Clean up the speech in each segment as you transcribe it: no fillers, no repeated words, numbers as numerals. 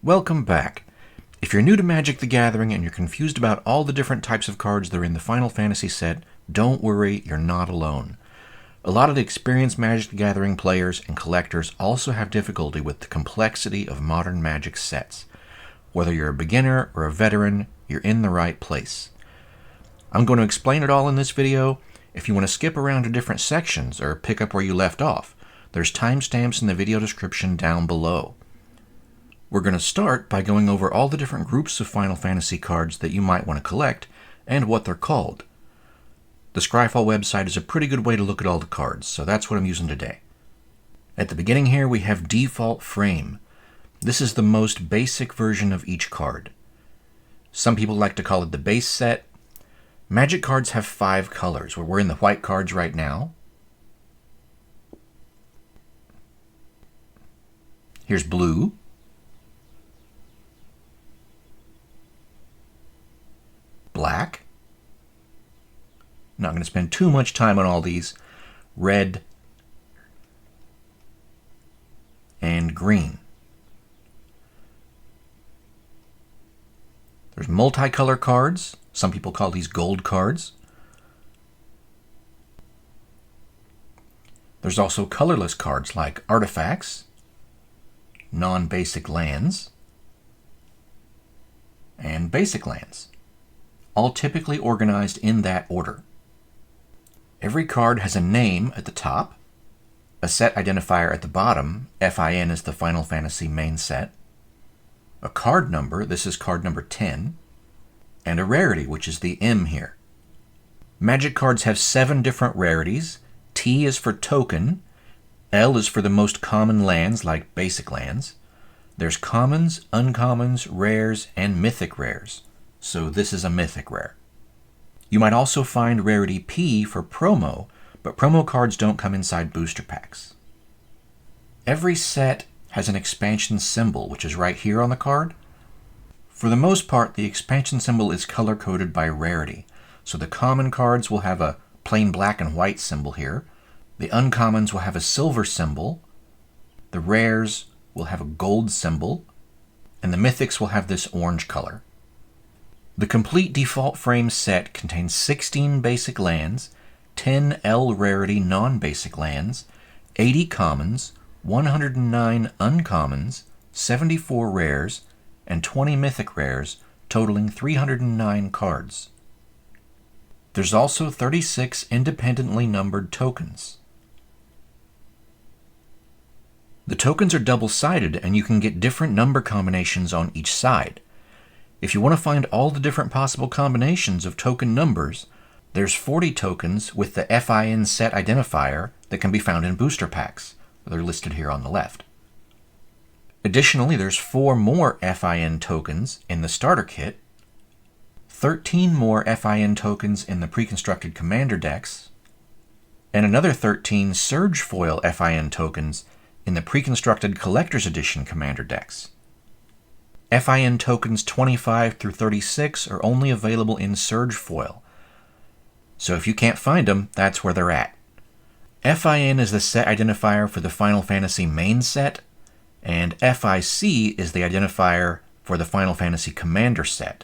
Welcome back. If you're new to Magic the Gathering and you're confused about all the different types of cards that are in the Final Fantasy set, don't worry, you're not alone. A lot of the experienced Magic the Gathering players and collectors also have difficulty with the complexity of modern Magic sets. Whether you're a beginner or a veteran, you're in the right place. I'm going to explain it all in this video. If you want to skip around to different sections or pick up where you left off, there's timestamps in the video description down below. We're going to start by going over all the different groups of Final Fantasy cards that you might want to collect and what they're called. The Scryfall website is a pretty good way to look at all the cards, so that's what I'm using today. At the beginning here we have Default Frame. This is the most basic version of each card. Some people like to call it the base set. Magic cards have 5 colors. We're in the white cards right now. Here's blue. Black. Not going to spend too much time on all these. Red and green. There's multicolor cards. Some people call these gold cards. There's also colorless cards like artifacts, non-basic lands, and basic lands, all typically organized in that order. Every card has a name at the top, a set identifier at the bottom, FIN is the Final Fantasy main set, a card number, this is card number 10, and a rarity, which is the M here. Magic cards have 7 different rarities. T is for token, L is for the most common lands like basic lands. There's commons, uncommons, rares, and mythic rares. So this is a mythic rare. You might also find rarity P for promo, but promo cards don't come inside booster packs. Every set has an expansion symbol, which is right here on the card. For the most part, the expansion symbol is color-coded by rarity. So the common cards will have a plain black and white symbol here. The uncommons will have a silver symbol. The rares will have a gold symbol. And the mythics will have this orange color. The complete Default Frame set contains 16 basic lands, 10 L rarity non-basic lands, 80 commons, 109 uncommons, 74 rares, and 20 mythic rares, totaling 309 cards. There's also 36 independently numbered tokens. The tokens are double-sided, and you can get different number combinations on each side. If you want to find all the different possible combinations of token numbers, there's 40 tokens with the FIN set identifier that can be found in booster packs. They're listed here on the left. Additionally, there's 4 more FIN tokens in the starter kit, 13 more FIN tokens in the pre-constructed commander decks, and another 13 Surge Foil FIN tokens in the pre-constructed Collector's Edition commander decks. FIN tokens 25 through 36 are only available in Surge Foil. So if you can't find them, that's where they're at. FIN is the set identifier for the Final Fantasy main set, and FIC is the identifier for the Final Fantasy Commander set.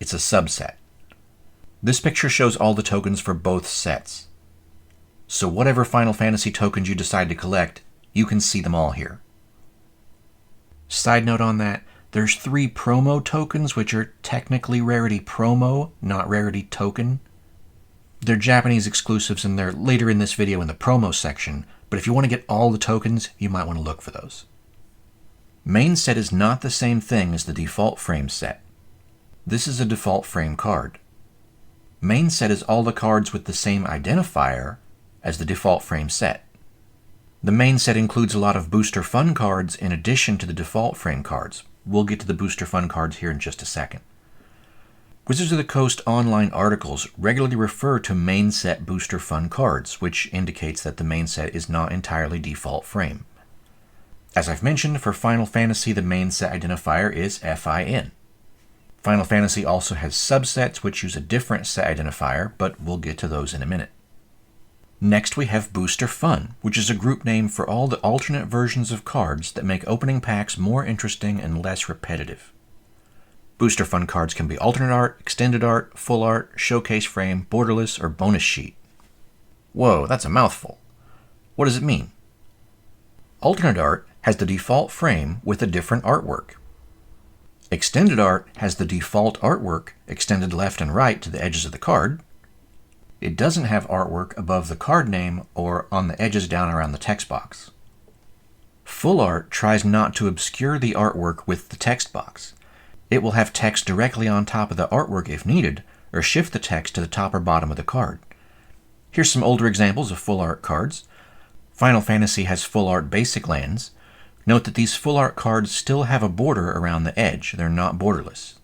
It's a subset. This picture shows all the tokens for both sets. So whatever Final Fantasy tokens you decide to collect, you can see them all here. Side note on that, there's 3 promo tokens, which are technically rarity promo, not rarity token. They're Japanese exclusives, and they're later in this video in the promo section, but if you want to get all the tokens, you might want to look for those. Main set is not the same thing as the Default Frame set. This is a Default Frame card. Main set is all the cards with the same identifier as the Default Frame set. The main set includes a lot of Booster Fun cards in addition to the Default Frame cards. We'll get to the Booster Fun cards here in just a second. Wizards of the Coast online articles regularly refer to main set Booster Fun cards, which indicates that the main set is not entirely Default Frame. As I've mentioned, for Final Fantasy, the main set identifier is FIN. Final Fantasy also has subsets which use a different set identifier, but we'll get to those in a minute. Next we have Booster Fun, which is a group name for all the alternate versions of cards that make opening packs more interesting and less repetitive. Booster Fun cards can be alternate art, extended art, full art, showcase frame, borderless, or bonus sheet. Whoa, that's a mouthful. What does it mean? Alternate art has the default frame with a different artwork. Extended art has the default artwork extended left and right to the edges of the card. It doesn't have artwork above the card name or on the edges down around the text box. Full art tries not to obscure the artwork with the text box. It will have text directly on top of the artwork if needed, or shift the text to the top or bottom of the card. Here's some older examples of full art cards. Final Fantasy has full art basic lands. Note that these full art cards still have a border around the edge. They're not borderless.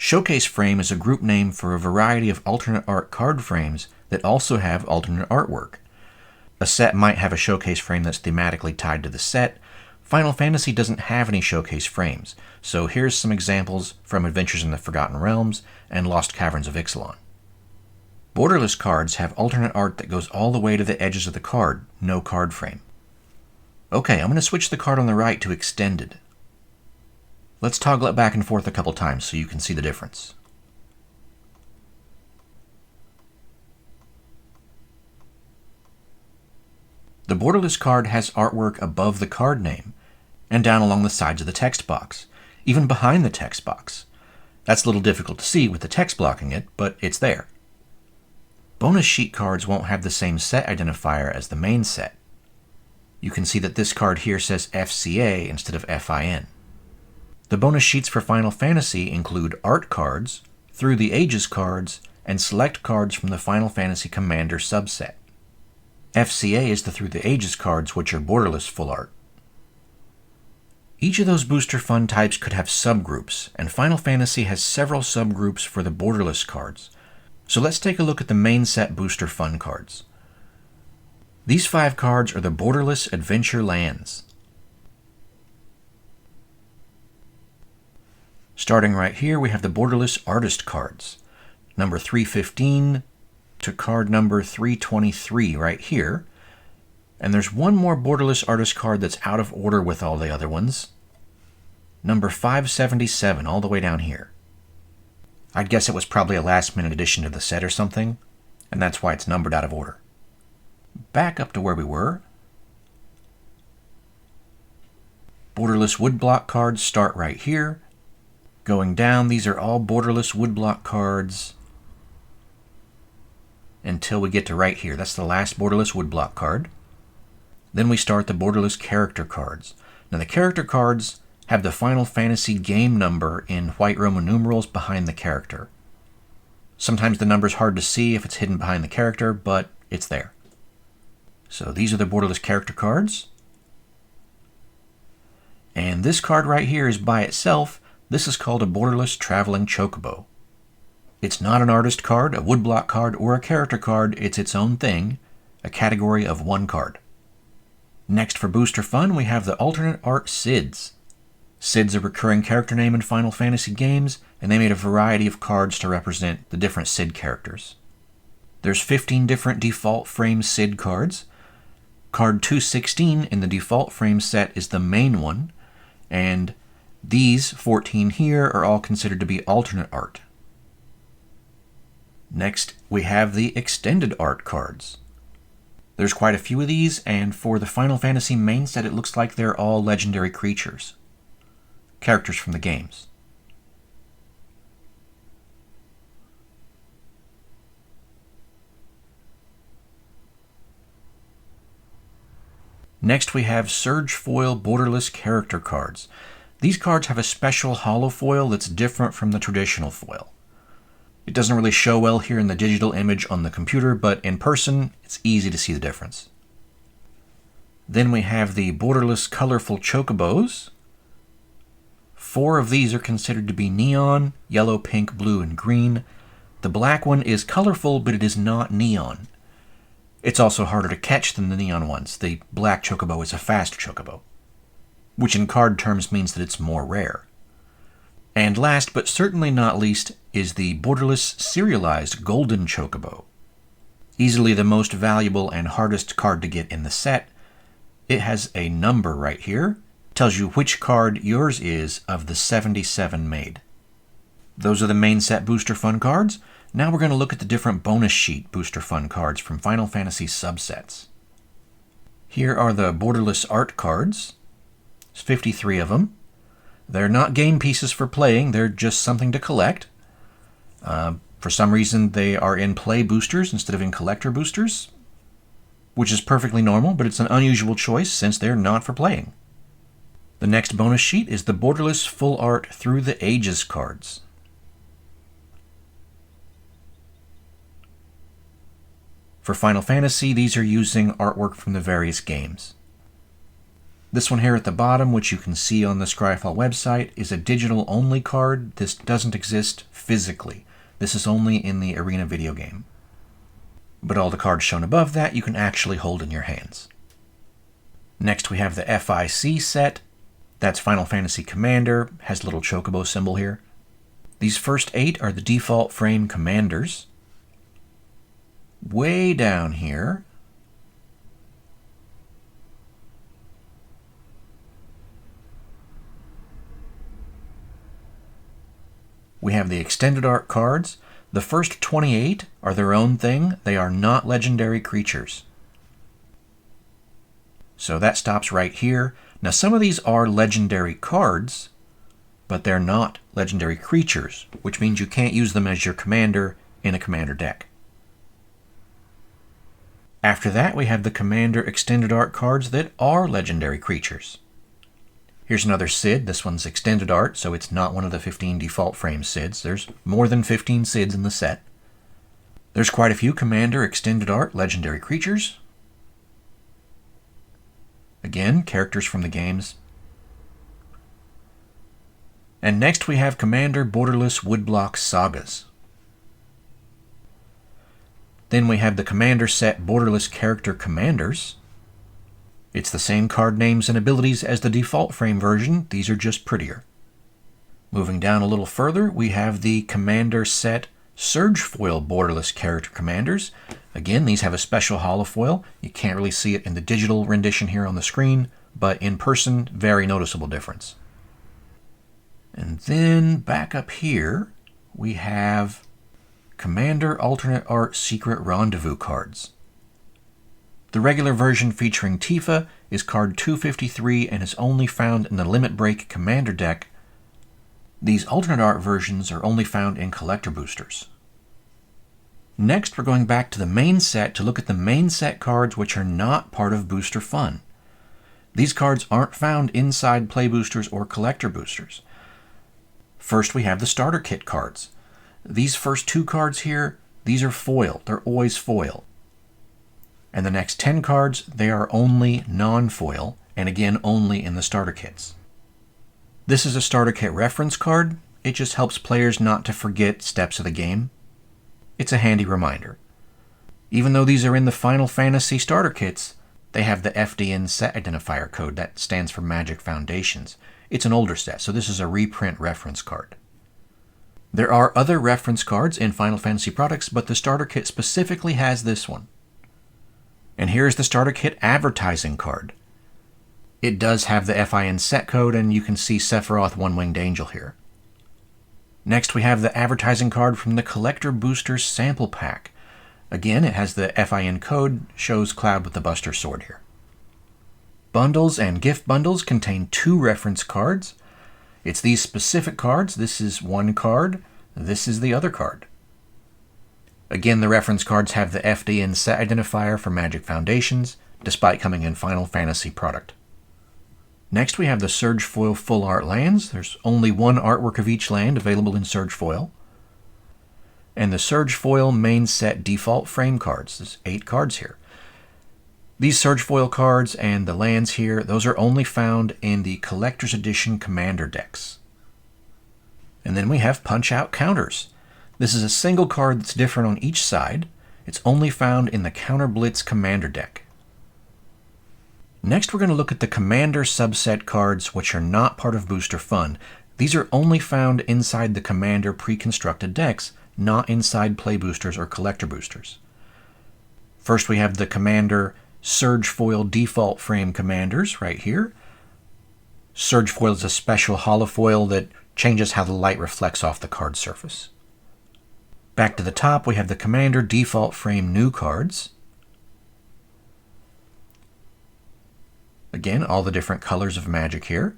Showcase frame is a group name for a variety of alternate art card frames that also have alternate artwork. A set might have a showcase frame that's thematically tied to the set. Final Fantasy doesn't have any showcase frames, so here's some examples from Adventures in the Forgotten Realms and Lost Caverns of Ixalan. Borderless cards have alternate art that goes all the way to the edges of the card, no card frame. Okay, I'm going to switch the card on the right to Extended. Let's toggle it back and forth a couple times so you can see the difference. The borderless card has artwork above the card name and down along the sides of the text box, even behind the text box. That's a little difficult to see with the text blocking it, but it's there. Bonus sheet cards won't have the same set identifier as the main set. You can see that this card here says FCA instead of FIN. The bonus sheets for Final Fantasy include art cards, Through the Ages cards, and select cards from the Final Fantasy Commander subset. FCA is the Through the Ages cards, which are borderless full art. Each of those Booster Fun types could have subgroups, and Final Fantasy has several subgroups for the borderless cards. So let's take a look at the main set Booster Fun cards. These 5 cards are the borderless adventure lands. Starting right here, we have the borderless artist cards. Number 315 to card number 323 right here. And there's one more borderless artist card that's out of order with all the other ones. Number 577 all the way down here. I'd guess it was probably a last-minute addition to the set or something, and that's why it's numbered out of order. Back up to where we were. Borderless Woodblock cards start right here. Going down, these are all borderless Woodblock cards until we get to right here. That's the last borderless Woodblock card. Then we start the borderless character cards. Now the character cards have the Final Fantasy game number in white Roman numerals behind the character. Sometimes the number's hard to see if it's hidden behind the character, but it's there. So these are the borderless character cards. And this card right here is by itself. This is called a borderless traveling chocobo. It's not an artist card, a woodblock card, or a character card. It's its own thing, a category of 1 card. Next for Booster Fun, we have the alternate art Cids. Cid's a recurring character name in Final Fantasy games, and they made a variety of cards to represent the different Cid characters. There's 15 different default frame Cid cards. Card 216 in the default frame set is the main one, and these 14 here are all considered to be alternate art. Next, we have the extended art cards. There's quite a few of these, and for the Final Fantasy main set, it looks like they're all legendary creatures. Characters from the games. Next, we have Surge Foil borderless character cards. These cards have a special hollow foil that's different from the traditional foil. It doesn't really show well here in the digital image on the computer, but in person, it's easy to see the difference. Then we have the borderless colorful chocobos. 4 of these are considered to be neon, yellow, pink, blue, and green. The black one is colorful, but it is not neon. It's also harder to catch than the neon ones. The black chocobo is a fast chocobo, which in card terms means that it's more rare. And last, but certainly not least, is the borderless serialized golden chocobo. Easily the most valuable and hardest card to get in the set. It has a number right here. Tells you which card yours is of the 77 made. Those are the main set Booster Fun cards. Now we're going to look at the different bonus sheet Booster Fun cards from Final Fantasy subsets. Here are the Borderless art cards. There's 53 of them. They're not game pieces for playing, they're just something to collect. For some reason they are in play boosters instead of in collector boosters, which is perfectly normal, but it's an unusual choice since they're not for playing. The next bonus sheet is the Borderless Full Art Through the Ages cards. For Final Fantasy, these are using artwork from the various games. This one here at the bottom, which you can see on the Scryfall website, is a digital-only card. This doesn't exist physically. This is only in the Arena video game. But all the cards shown above that you can actually hold in your hands. Next we have the FIC set. That's Final Fantasy Commander, has a little Chocobo symbol here. These first 8 are the default frame commanders. Way down here, we have the extended art cards. The first 28 are their own thing. They are not legendary creatures. So that stops right here. Now some of these are legendary cards, but they're not legendary creatures, which means you can't use them as your commander in a commander deck. After that, we have the Commander Extended Art cards that are legendary creatures. Here's another Cid. This one's Extended Art, so it's not one of the 15 default frame Cids. There's more than 15 Cids in the set. There's quite a few Commander Extended Art legendary creatures. Again, characters from the games. And next we have Commander Borderless Woodblock Sagas. Then we have the Commander set Borderless Character Commanders. It's the same card names and abilities as the default frame version, these are just prettier. Moving down a little further, we have the Commander set Surge Foil Borderless Character Commanders. Again, these have a special holofoil. You can't really see it in the digital rendition here on the screen, but in person, very noticeable difference. And then back up here, we have Commander Alternate Art Secret Rendezvous cards. The regular version featuring Tifa is card 253 and is only found in the Limit Break Commander deck. These alternate art versions are only found in collector boosters. Next, we're going back to the main set to look at the main set cards which are not part of Booster Fun. These cards aren't found inside play boosters or collector boosters. First, we have the starter kit cards. These first 2 cards here, these are foil. They're always foil. And the next 10 cards, they are only non-foil, and again, only in the starter kits. This is a starter kit reference card. It just helps players not to forget steps of the game. It's a handy reminder. Even though these are in the Final Fantasy starter kits, they have the FDN set identifier code that stands for Magic Foundations. It's an older set, so this is a reprint reference card. There are other reference cards in Final Fantasy products, but the starter kit specifically has this one. And here's the starter kit advertising card. It does have the FIN set code, and you can see Sephiroth One-Winged Angel here. Next we have the advertising card from the Collector Boosters Sample Pack. Again, it has the FIN code, shows Cloud with the Buster Sword here. Bundles and gift bundles contain 2 reference cards. It's these specific cards. This is one card. This is the other card. Again, the reference cards have the FDN set identifier for Magic Foundations, despite coming in Final Fantasy product. Next, we have the Surge Foil Full Art lands. There's only 1 artwork of each land available in Surge Foil. And the Surge Foil main set default frame cards. There's 8 cards here. These Surge Foil cards and the lands here, those are only found in the Collector's Edition Commander decks. And then we have Punch-Out counters. This is a single card that's different on each side. It's only found in the Counter Blitz Commander deck. Next, we're going to look at the Commander subset cards, which are not part of Booster Fun. These are only found inside the Commander pre-constructed decks, not inside play boosters or collector boosters. First we have the Commander Surge Foil default frame commanders right here. Surge Foil is a special holofoil that changes how the light reflects off the card surface. Back to the top, we have the Commander default frame new cards. Again, all the different colors of Magic here.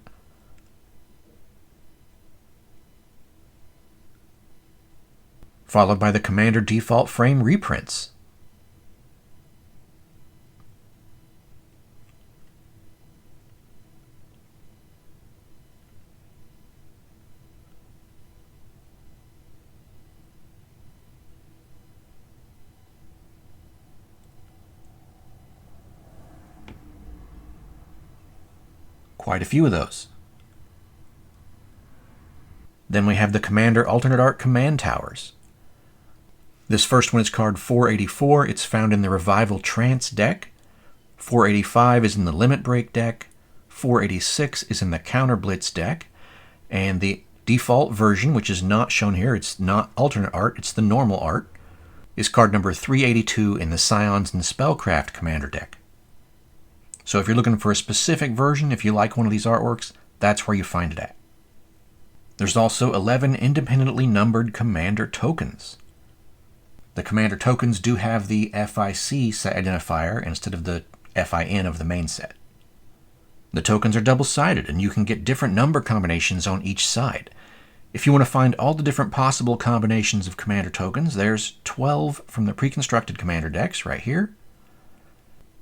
Followed by the Commander default frame reprints. Quite a few of those. Then we have the Commander Alternate Art Command Towers. This first one is card 484. It's found in the Revival Trance deck. 485 is in the Limit Break deck. 486 is in the Counter Blitz deck. And the default version, which is not shown here, it's not alternate art, it's the normal art, is card number 382 in the Scions and Spellcraft Commander deck. So if you're looking for a specific version, if you like one of these artworks, that's where you find it at. There's also 11 independently numbered Commander tokens. The Commander tokens do have the FIC set identifier instead of the FIN of the main set. The tokens are double-sided, and you can get different number combinations on each side. If you want to find all the different possible combinations of Commander tokens, there's 12 from the pre-constructed Commander decks right here.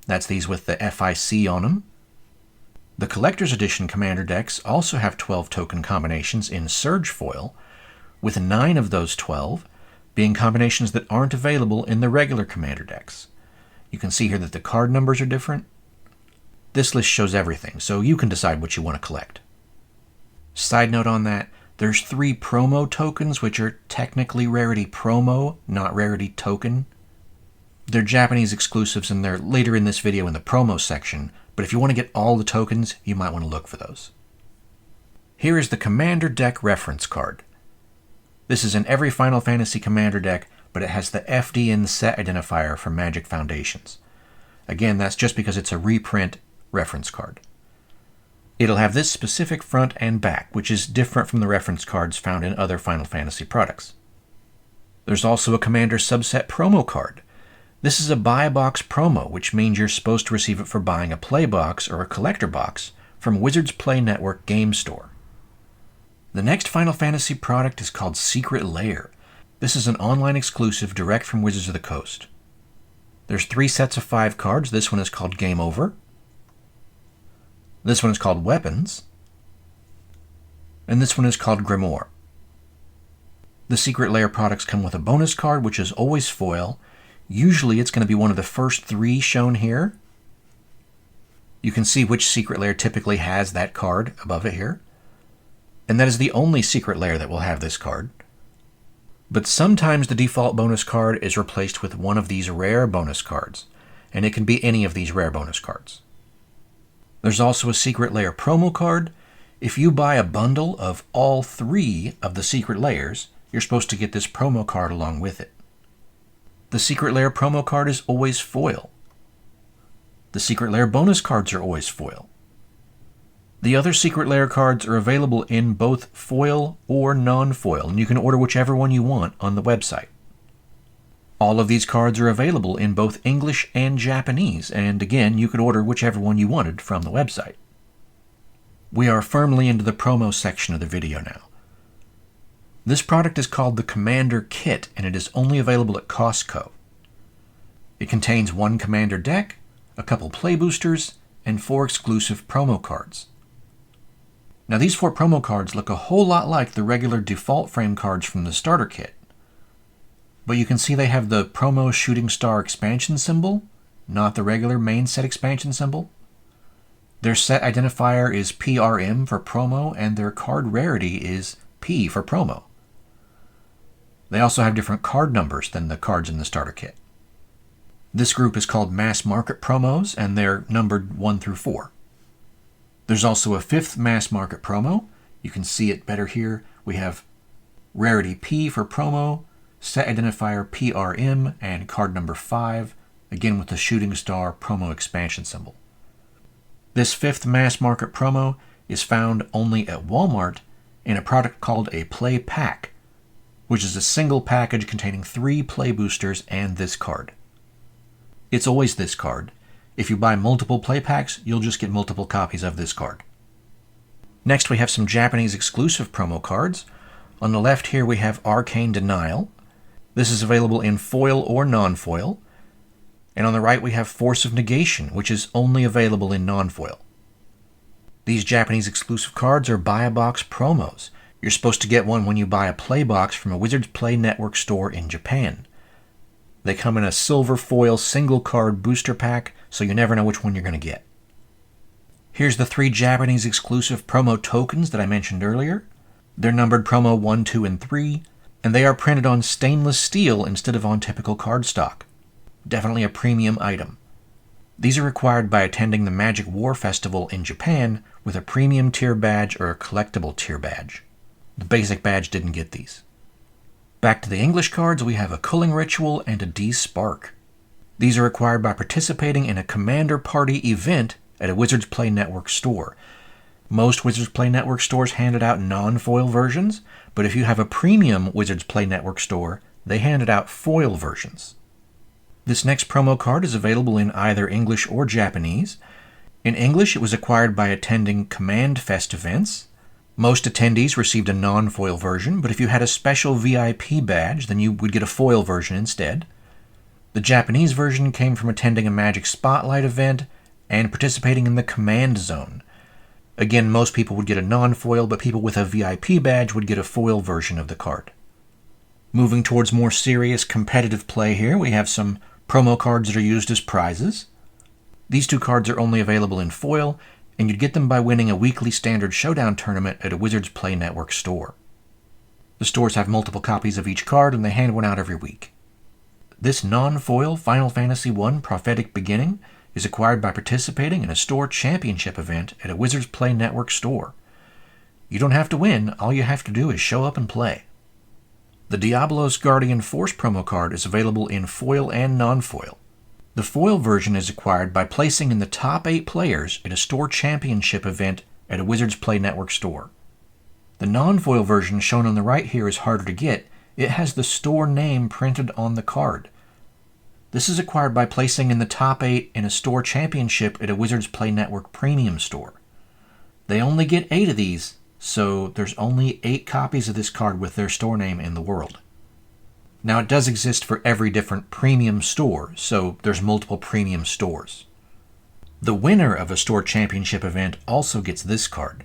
That's these with the FIC on them. The Collector's Edition Commander decks also have 12 token combinations in Surge Foil, with 9 of those 12 being combinations that aren't available in the regular Commander decks. You can see here that the card numbers are different. This list shows everything, so you can decide what you want to collect. Side note on that, there's 3 promo tokens, which are technically Rarity promo, not Rarity token. They're Japanese exclusives, and they're later in this video in the promo section, but if you want to get all the tokens, you might want to look for those. Here is the Commander deck reference card. This is in every Final Fantasy Commander deck, but it has the FDN set identifier from Magic Foundations. Again, that's just because it's a reprint reference card. It'll have this specific front and back, which is different from the reference cards found in other Final Fantasy products. There's also a Commander subset promo card. This is a buy a box promo, which means you're supposed to receive it for buying a play box or a collector box from Wizards Play Network Game Store. The next Final Fantasy product is called Secret Lair. This is an online exclusive direct from Wizards of the Coast. There's 3 sets of 5 cards. This one is called Game Over. This one is called Weapons. And this one is called Grimoire. The Secret Lair products come with a bonus card, which is always foil. Usually it's going to be one of the first 3 shown here. You can see which Secret Lair typically has that card above it here. And that is the only Secret Lair that will have this card. But sometimes the default bonus card is replaced with one of these rare bonus cards, and it can be any of these rare bonus cards. There's also a Secret Lair promo card. If you buy a bundle of all 3 of the Secret Lairs, you're supposed to get this promo card along with it. The Secret Lair promo card is always foil. The Secret Lair bonus cards are always foil. The other Secret Lair cards are available in both foil or non-foil, and you can order whichever one you want on the website. All of these cards are available in both English and Japanese, and again, you could order whichever one you wanted from the website. We are firmly into the promo section of the video now. This product is called the Commander Kit, and it is only available at Costco. It contains 1 Commander deck, a couple play boosters, and 4 exclusive promo cards. Now these 4 promo cards look a whole lot like the regular default frame cards from the starter kit. But you can see they have the promo Shooting Star expansion symbol, not the regular main set expansion symbol. Their set identifier is PRM for promo, and their card rarity is P for promo. They also have different card numbers than the cards in the starter kit. This group is called Mass Market Promos, and they're numbered 1 through 4. There's also a 5th Mass Market Promo. You can see it better here. We have Rarity P for promo, set identifier PRM, and card number 5, again with the shooting star promo expansion symbol. This 5th mass market promo is found only at Walmart in a product called a Play Pack, which is a single package containing 3 play boosters and this card. It's always this card. If you buy multiple play packs, you'll just get multiple copies of this card. Next we have some Japanese exclusive promo cards. On the left here we have Arcane Denial. This is available in foil or non-foil. And on the right we have Force of Negation, which is only available in non-foil. These Japanese exclusive cards are buy-a-box promos. You're supposed to get one when you buy a play box from a Wizards Play Network store in Japan. They come in a silver foil single card booster pack, so you never know which one you're going to get. Here's the 3 Japanese exclusive promo tokens that I mentioned earlier. They're numbered promo 1, 2, and 3, and they are printed on stainless steel instead of on typical cardstock. Definitely a premium item. These are required by attending the Magic War Festival in Japan with a premium tier badge or a collectible tier badge. The basic badge didn't get these. Back to the English cards, we have a Culling Ritual and a D-Spark. These are required by participating in a Commander Party event at a Wizards Play Network store. Most Wizards Play Network stores handed out non-foil versions, but if you have a premium Wizards Play Network store, they handed out foil versions. This next promo card is available in either English or Japanese. In English, it was acquired by attending Command Fest events. Most attendees received a non-foil version, but if you had a special VIP badge, then you would get a foil version instead. The Japanese version came from attending a Magic Spotlight event and participating in the Command Zone. Again, most people would get a non-foil, but people with a VIP badge would get a foil version of the card. Moving towards more serious competitive play here, we have some promo cards that are used as prizes. These 2 cards are only available in foil, and you'd get them by winning a weekly standard showdown tournament at a Wizards Play Network store. The stores have multiple copies of each card, and they hand one out every week. This non-foil Final Fantasy I Prophetic Beginning is acquired by participating in a store championship event at a Wizards Play Network store. You don't have to win, all you have to do is show up and play. The Diablos Guardian Force promo card is available in foil and non-foil. The foil version is acquired by placing in the top 8 players at a store championship event at a Wizards Play Network store. The non-foil version shown on the right here is harder to get. It has the store name printed on the card. This is acquired by placing in the top 8 in a store championship at a Wizards Play Network premium store. They only get 8 of these, so there's only 8 copies of this card with their store name in the world. Now it does exist for every different premium store, so there's multiple premium stores. The winner of a store championship event also gets this card.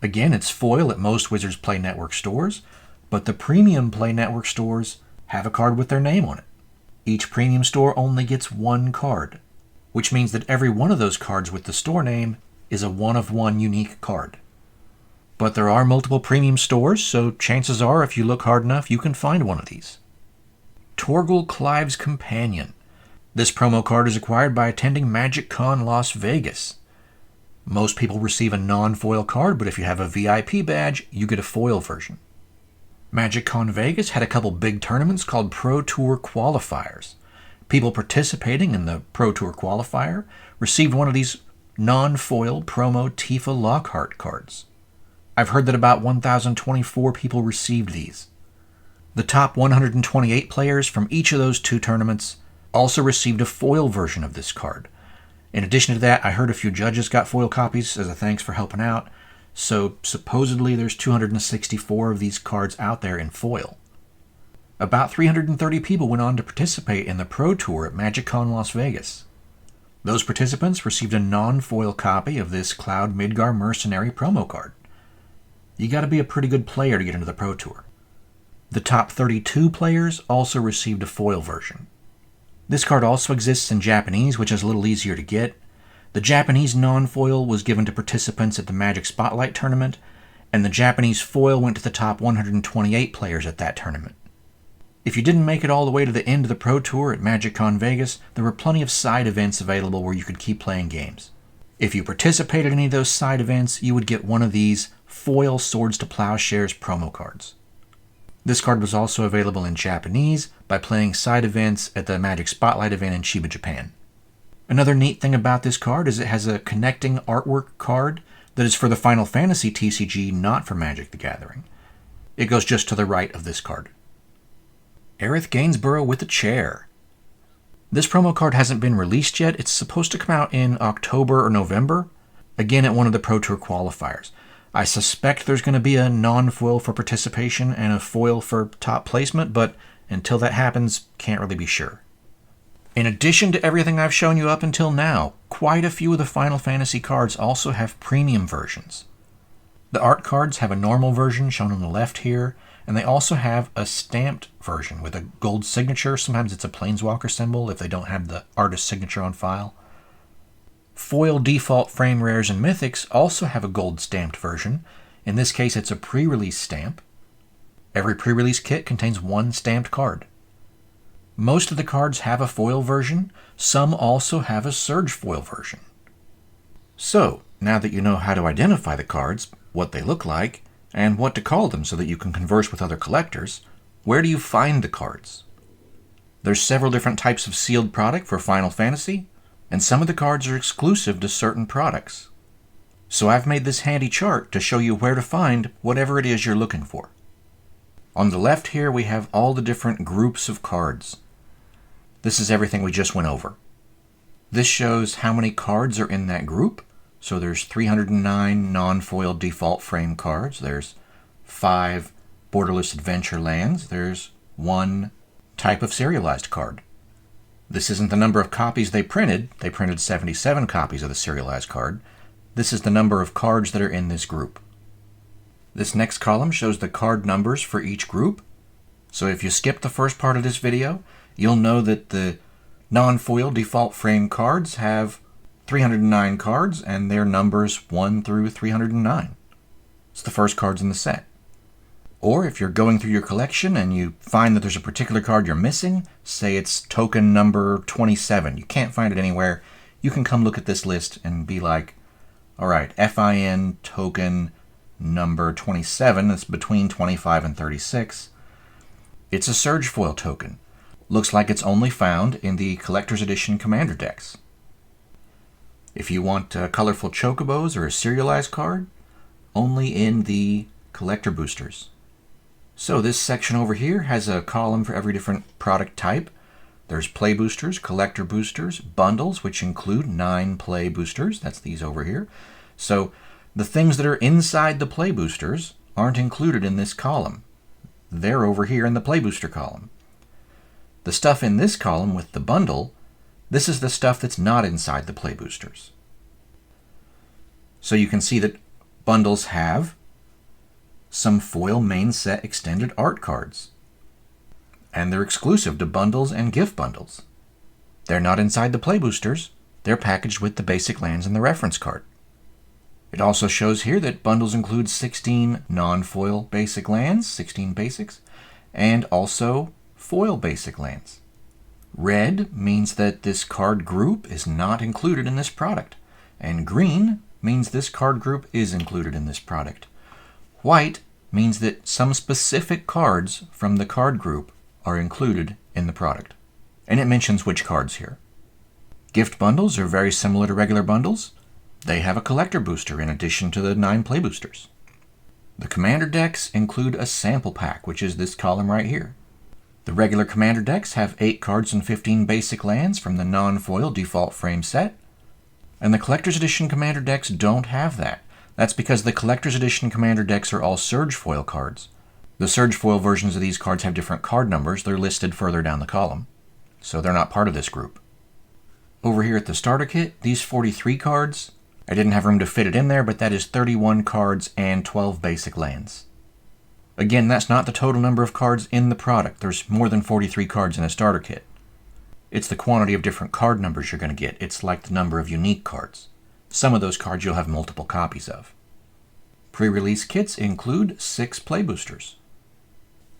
Again, it's foil at most Wizards Play Network stores, but the premium Play Network stores have a card with their name on it. Each premium store only gets 1 card, which means that every one of those cards with the store name is a one-of-one unique card. But there are multiple premium stores, so chances are if you look hard enough, you can find one of these. Torgal Clive's Companion. This promo card is acquired by attending MagicCon Las Vegas. Most people receive a non-foil card, but if you have a VIP badge, you get a foil version. MagicCon Vegas had a couple big tournaments called Pro Tour Qualifiers. People participating in the Pro Tour Qualifier received one of these non-foil promo Tifa Lockhart cards. I've heard that about 1,024 people received these. The top 128 players from each of those 2 tournaments also received a foil version of this card. In addition to that, I heard a few judges got foil copies as a thanks for helping out, so supposedly there's 264 of these cards out there in foil. About 330 people went on to participate in the Pro Tour at MagicCon Las Vegas. Those participants received a non-foil copy of this Cloud Midgar Mercenary promo card. You gotta be a pretty good player to get into the Pro Tour. The top 32 players also received a foil version. This card also exists in Japanese, which is a little easier to get. The Japanese non-foil was given to participants at the Magic Spotlight tournament, and the Japanese foil went to the top 128 players at that tournament. If you didn't make it all the way to the end of the Pro Tour at MagicCon Vegas, there were plenty of side events available where you could keep playing games. If you participated in any of those side events, you would get one of these foil Swords to Plowshares promo cards. This card was also available in Japanese by playing side events at the Magic Spotlight event in Chiba, Japan. Another neat thing about this card is it has a connecting artwork card that is for the Final Fantasy TCG, not for Magic the Gathering. It goes just to the right of this card. Aerith Gainsborough with a chair. This promo card hasn't been released yet. It's supposed to come out in October or November, again at one of the Pro Tour qualifiers. I suspect there's going to be a non-foil for participation and a foil for top placement, but until that happens, can't really be sure. In addition to everything I've shown you up until now, quite a few of the Final Fantasy cards also have premium versions. The art cards have a normal version shown on the left here, and they also have a stamped version with a gold signature. Sometimes it's a Planeswalker symbol if they don't have the artist signature on file. Foil default frame rares and mythics also have a gold stamped version. In this case, it's a pre-release stamp. Every pre-release kit contains one stamped card. Most of the cards have a foil version. Some also have a surge foil version. So, now that you know how to identify the cards, what they look like, and what to call them so that you can converse with other collectors, where do you find the cards? There's several different types of sealed product for Final Fantasy, and some of the cards are exclusive to certain products. So I've made this handy chart to show you where to find whatever it is you're looking for. On the left here we have all the different groups of cards. This is everything we just went over. This shows how many cards are in that group. So there's 309 non-foil default frame cards. There's 5 Borderless Adventure lands. There's 1 type of serialized card. This isn't the number of copies they printed. They printed 77 copies of the serialized card. This is the number of cards that are in this group. This next column shows the card numbers for each group. So if you skip the first part of this video, you'll know that the non-foil default frame cards have 309 cards, and their numbers 1 through 309. It's the first cards in the set. Or if you're going through your collection and you find that there's a particular card you're missing, say it's token number 27, you can't find it anywhere, you can come look at this list and be like, alright, FIN token number 27, that's between 25 and 36. It's a surge foil token. Looks like it's only found in the Collector's Edition Commander decks. If you want colorful Chocobos or a serialized card, only in the collector boosters. So this section over here has a column for every different product type. There's play boosters, collector boosters, bundles, which include 9 play boosters. That's these over here. So the things that are inside the play boosters aren't included in this column. They're over here in the play booster column. The stuff in this column with the bundle, this is the stuff that's not inside the play boosters. So you can see that bundles have some foil main set extended art cards. And they're exclusive to bundles and gift bundles. They're not inside the play boosters. They're packaged with the basic lands and the reference card. It also shows here that bundles include 16 non-foil basic lands, 16 basics, and also foil basic lands. Red means that this card group is not included in this product, and green means this card group is included in this product. White means that some specific cards from the card group are included in the product, and it mentions which cards here. Gift bundles are very similar to regular bundles. They have a collector booster in addition to the 9 play boosters. The commander decks include a sample pack, which is this column right here. The regular commander decks have 8 cards and 15 basic lands from the non-foil default frame set, and the Collector's Edition commander decks don't have that. That's because the Collector's Edition commander decks are all surge foil cards. The surge foil versions of these cards have different card numbers. They're listed further down the column, so they're not part of this group. Over here at the starter kit, these 43 cards, I didn't have room to fit it in there, but that is 31 cards and 12 basic lands. Again, that's not the total number of cards in the product. There's more than 43 cards in a starter kit. It's the quantity of different card numbers you're going to get. It's like the number of unique cards. Some of those cards you'll have multiple copies of. Pre-release kits include 6 play boosters.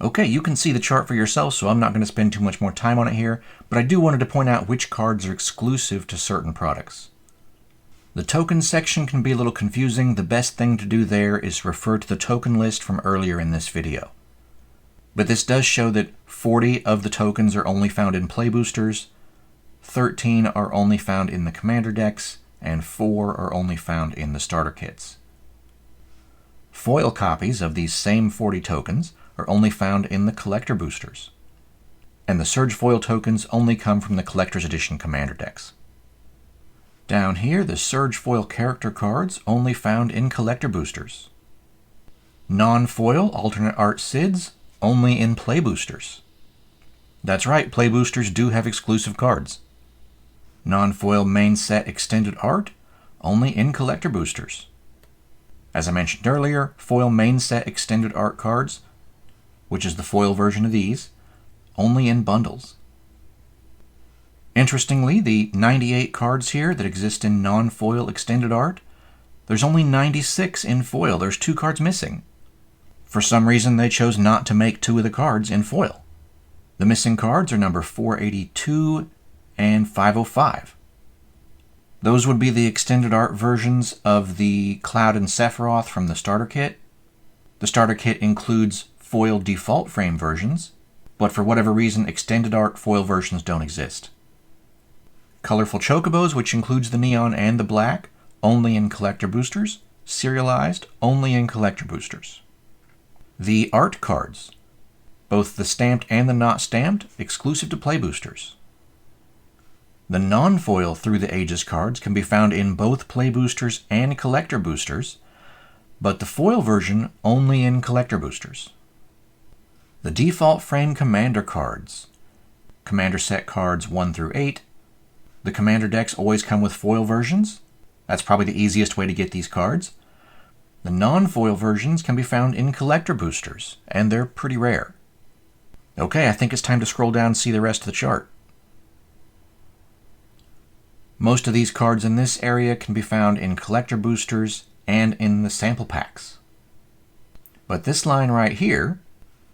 Okay, you can see the chart for yourself, so I'm not going to spend too much more time on it here, but I do wanted to point out which cards are exclusive to certain products. The token section can be a little confusing. The best thing to do there is refer to the token list from earlier in this video. But this does show that 40 of the tokens are only found in play boosters, 13 are only found in the commander decks, and 4 are only found in the starter kits. Foil copies of these same 40 tokens are only found in the collector boosters. And the Surge foil tokens only come from the Collector's Edition commander decks. Down here, the Surge foil character cards only found in collector boosters. Non-foil alternate art Cids only in play boosters. That's right, play boosters do have exclusive cards. Non-foil main set extended art only in collector boosters. As I mentioned earlier, foil main set extended art cards, which is the foil version of these, only in bundles. Interestingly, the 98 cards here that exist in non-foil extended art, there's only 96 in foil. There's 2 cards missing. For some reason, they chose not to make 2 of the cards in foil. The missing cards are number 482 and 505. Those would be the extended art versions of the Cloud and Sephiroth from the starter kit. The starter kit includes foil default frame versions, but for whatever reason, extended art foil versions don't exist. Colorful Chocobos, which includes the neon and the black, only in collector boosters. Serialized, only in collector boosters. The art cards, both the stamped and the not stamped, exclusive to play boosters. The non-foil Through the Ages cards can be found in both play boosters and collector boosters, but the foil version only in collector boosters. The default frame commander cards, commander set cards 1 through 8. The commander decks always come with foil versions. That's probably the easiest way to get these cards. The non-foil versions can be found in collector boosters, and they're pretty rare. Okay, I think it's time to scroll down and see the rest of the chart. Most of these cards in this area can be found in collector boosters and in the sample packs. But this line right here,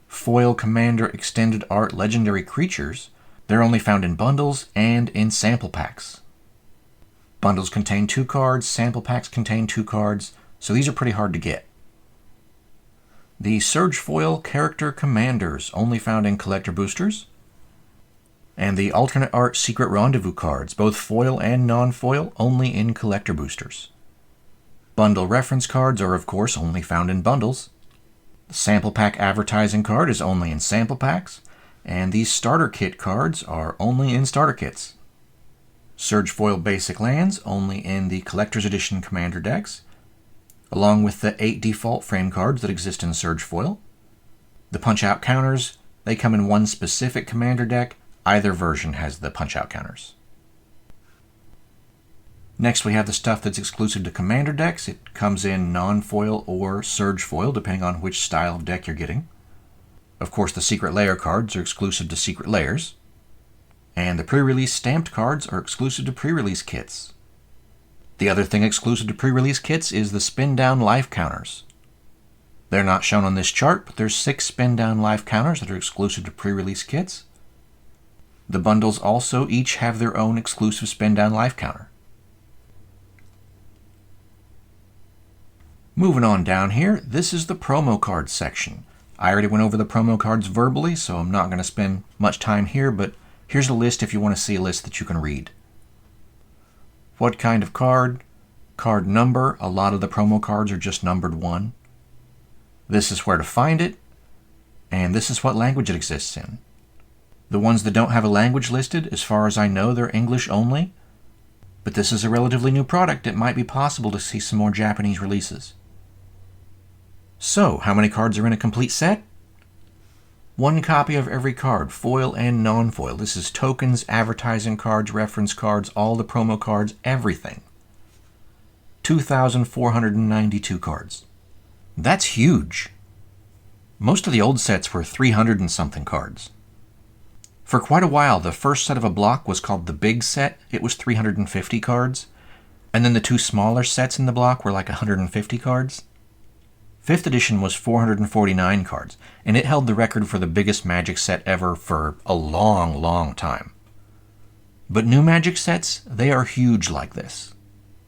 Foil Commander Extended Art Legendary Creatures, they're only found in bundles and in sample packs. Bundles contain 2 cards, sample packs contain 2 cards, so these are pretty hard to get. The Surge Foil Character Commanders, only found in collector boosters. And the alternate art Secret Rendezvous cards, both foil and non-foil, only in collector boosters. Bundle reference cards are, of course, only found in bundles. The sample pack advertising card is only in sample packs, and these starter kit cards are only in starter kits. Surge foil basic lands only in the Collector's Edition commander decks, along with the 8 default frame cards that exist in Surge foil. The punch-out counters, they come in one specific commander deck. Either version has the punch-out counters. Next, we have the stuff that's exclusive to commander decks. It comes in non-foil or Surge foil, depending on which style of deck you're getting. Of course, the Secret Lair cards are exclusive to Secret Lairs. And the pre-release stamped cards are exclusive to pre-release kits. The other thing exclusive to pre-release kits is the Spindown life counters. They're not shown on this chart, but there's 6 Spindown life counters that are exclusive to pre-release kits. The bundles also each have their own exclusive Spindown life counter. Moving on down here, this is the promo cards section. I already went over the promo cards verbally, so I'm not going to spend much time here, but here's a list if you want to see a list that you can read. What kind of card? Card number. A lot of the promo cards are just numbered 1. This is where to find it, and this is what language it exists in. The ones that don't have a language listed, as far as I know, they're English only. But this is a relatively new product. It might be possible to see some more Japanese releases. So, how many cards are in a complete set? 1 copy of every card, foil and non-foil. This is tokens, advertising cards, reference cards, all the promo cards, everything. 2,492 cards. That's huge. Most of the old sets were 300 and something cards. For quite a while, the first set of a block was called the Big Set. It was 350 cards. And then the 2 smaller sets in the block were like 150 cards. 5th edition was 449 cards, and it held the record for the biggest Magic set ever for a long, long time. But new Magic sets, they are huge like this.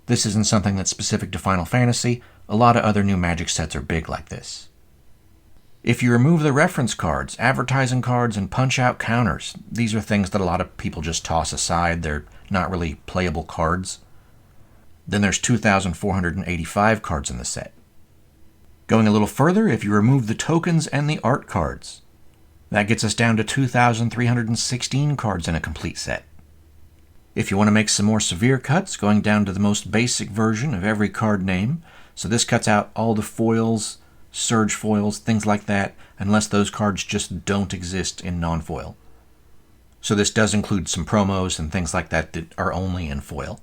This isn't something that's specific to Final Fantasy. A lot of other new Magic sets are big like this. If you remove the reference cards, advertising cards, and punch-out counters, these are things that a lot of people just toss aside. They're not really playable cards. Then there's 2,485 cards in the set. Going a little further, if you remove the tokens and the art cards, that gets us down to 2,316 cards in a complete set. If you want to make some more severe cuts, going down to the most basic version of every card name, so this cuts out all the foils, surge foils, things like that, unless those cards just don't exist in non-foil. So this does include some promos and things like that that are only in foil.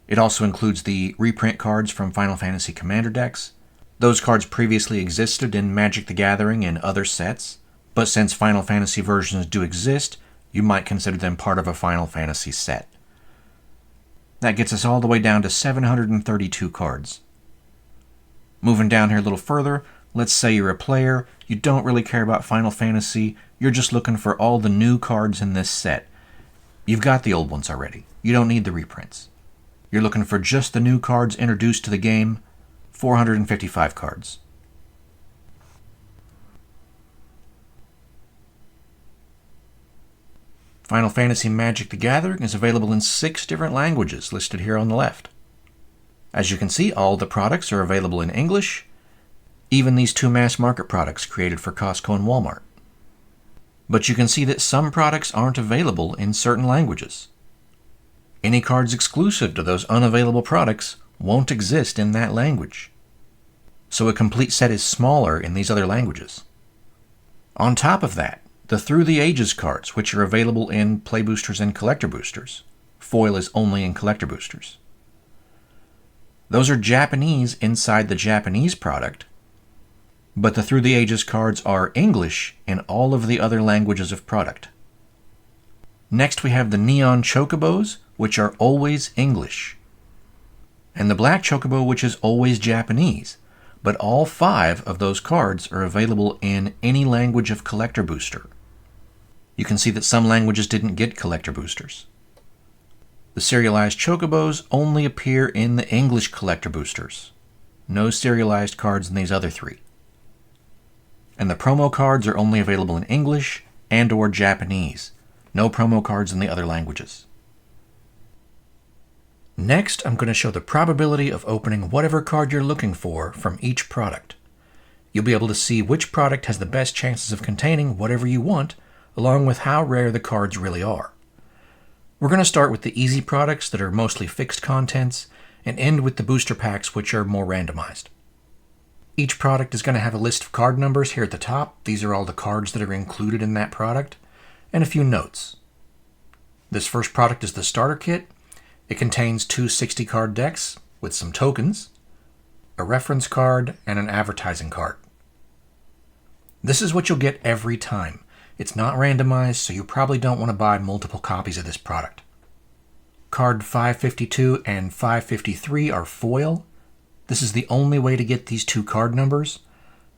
It also includes the reprint cards from Final Fantasy Commander decks. Those cards previously existed in Magic the Gathering and other sets, but since Final Fantasy versions do exist, you might consider them part of a Final Fantasy set. That gets us all the way down to 732 cards. Moving down here a little further, let's say you're a player, you don't really care about Final Fantasy, you're just looking for all the new cards in this set. You've got the old ones already. You don't need the reprints. You're looking for just the new cards introduced to the game, 455 cards. Final Fantasy Magic the Gathering is available in 6 different languages listed here on the left. As you can see, all the products are available in English, even these 2 mass market products created for Costco and Walmart. But you can see that some products aren't available in certain languages. Any cards exclusive to those unavailable products won't exist in that language. So a complete set is smaller in these other languages. On top of that, the Through the Ages cards, which are available in Play Boosters and Collector Boosters. Foil is only in Collector Boosters. Those are Japanese inside the Japanese product, but the Through the Ages cards are English in all of the other languages of product. Next we have the Neon Chocobos, which are always English, and the Black Chocobo, which is always Japanese, but all 5 of those cards are available in any language of Collector Booster. You can see that some languages didn't get Collector Boosters. The Serialized Chocobos only appear in the English Collector Boosters. No serialized cards in these other 3. And the promo cards are only available in English and or Japanese. No promo cards in the other languages. Next, I'm going to show the probability of opening whatever card you're looking for from each product. You'll be able to see which product has the best chances of containing whatever you want, along with how rare the cards really are. We're going to start with the easy products that are mostly fixed contents, and end with the booster packs, which are more randomized. Each product is going to have a list of card numbers here at the top. These are all the cards that are included in that product, and a few notes. This first product is the starter kit. It contains 2 60-card decks with some tokens, a reference card, and an advertising card. This is what you'll get every time. It's not randomized, so you probably don't want to buy multiple copies of this product. Card 552 and 553 are foil. This is the only way to get these 2 card numbers.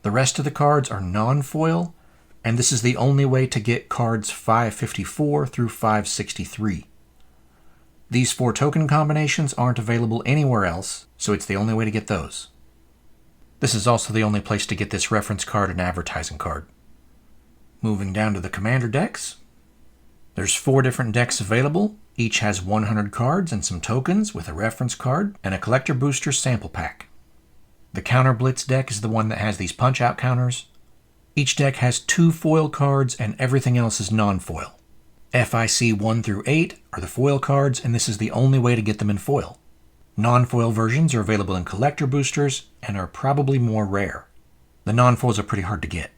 The rest of the cards are non-foil, and this is the only way to get cards 554 through 563. These 4 token combinations aren't available anywhere else, so it's the only way to get those. This is also the only place to get this reference card and advertising card. Moving down to the Commander decks, there's 4 different decks available. Each has 100 cards and some tokens with a reference card and a Collector Booster sample pack. The Counter Blitz deck is the one that has these punch-out counters. Each deck has 2 foil cards and everything else is non-foil. FIC 1 through 8 are the foil cards, and this is the only way to get them in foil. Non-foil versions are available in Collector Boosters and are probably more rare. The non-foils are pretty hard to get.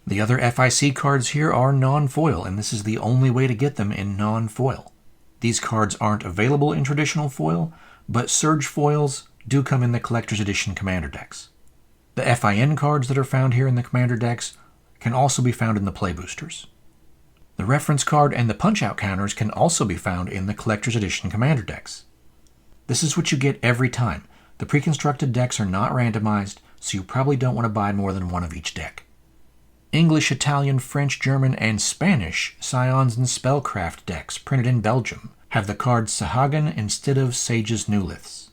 The other FIC cards here are non-foil, and this is the only way to get them in non-foil. These cards aren't available in traditional foil, but Surge foils do come in the Collector's Edition Commander decks. The FIN cards that are found here in the Commander decks can also be found in the Play Boosters. The reference card and the punch-out counters can also be found in the Collector's Edition Commander decks. This is what you get every time. The pre-constructed decks are not randomized, so you probably don't want to buy more than 1 of each deck. English, Italian, French, German, and Spanish Scions and Spellcraft decks printed in Belgium have the card Sahagan instead of Sage's Newliths.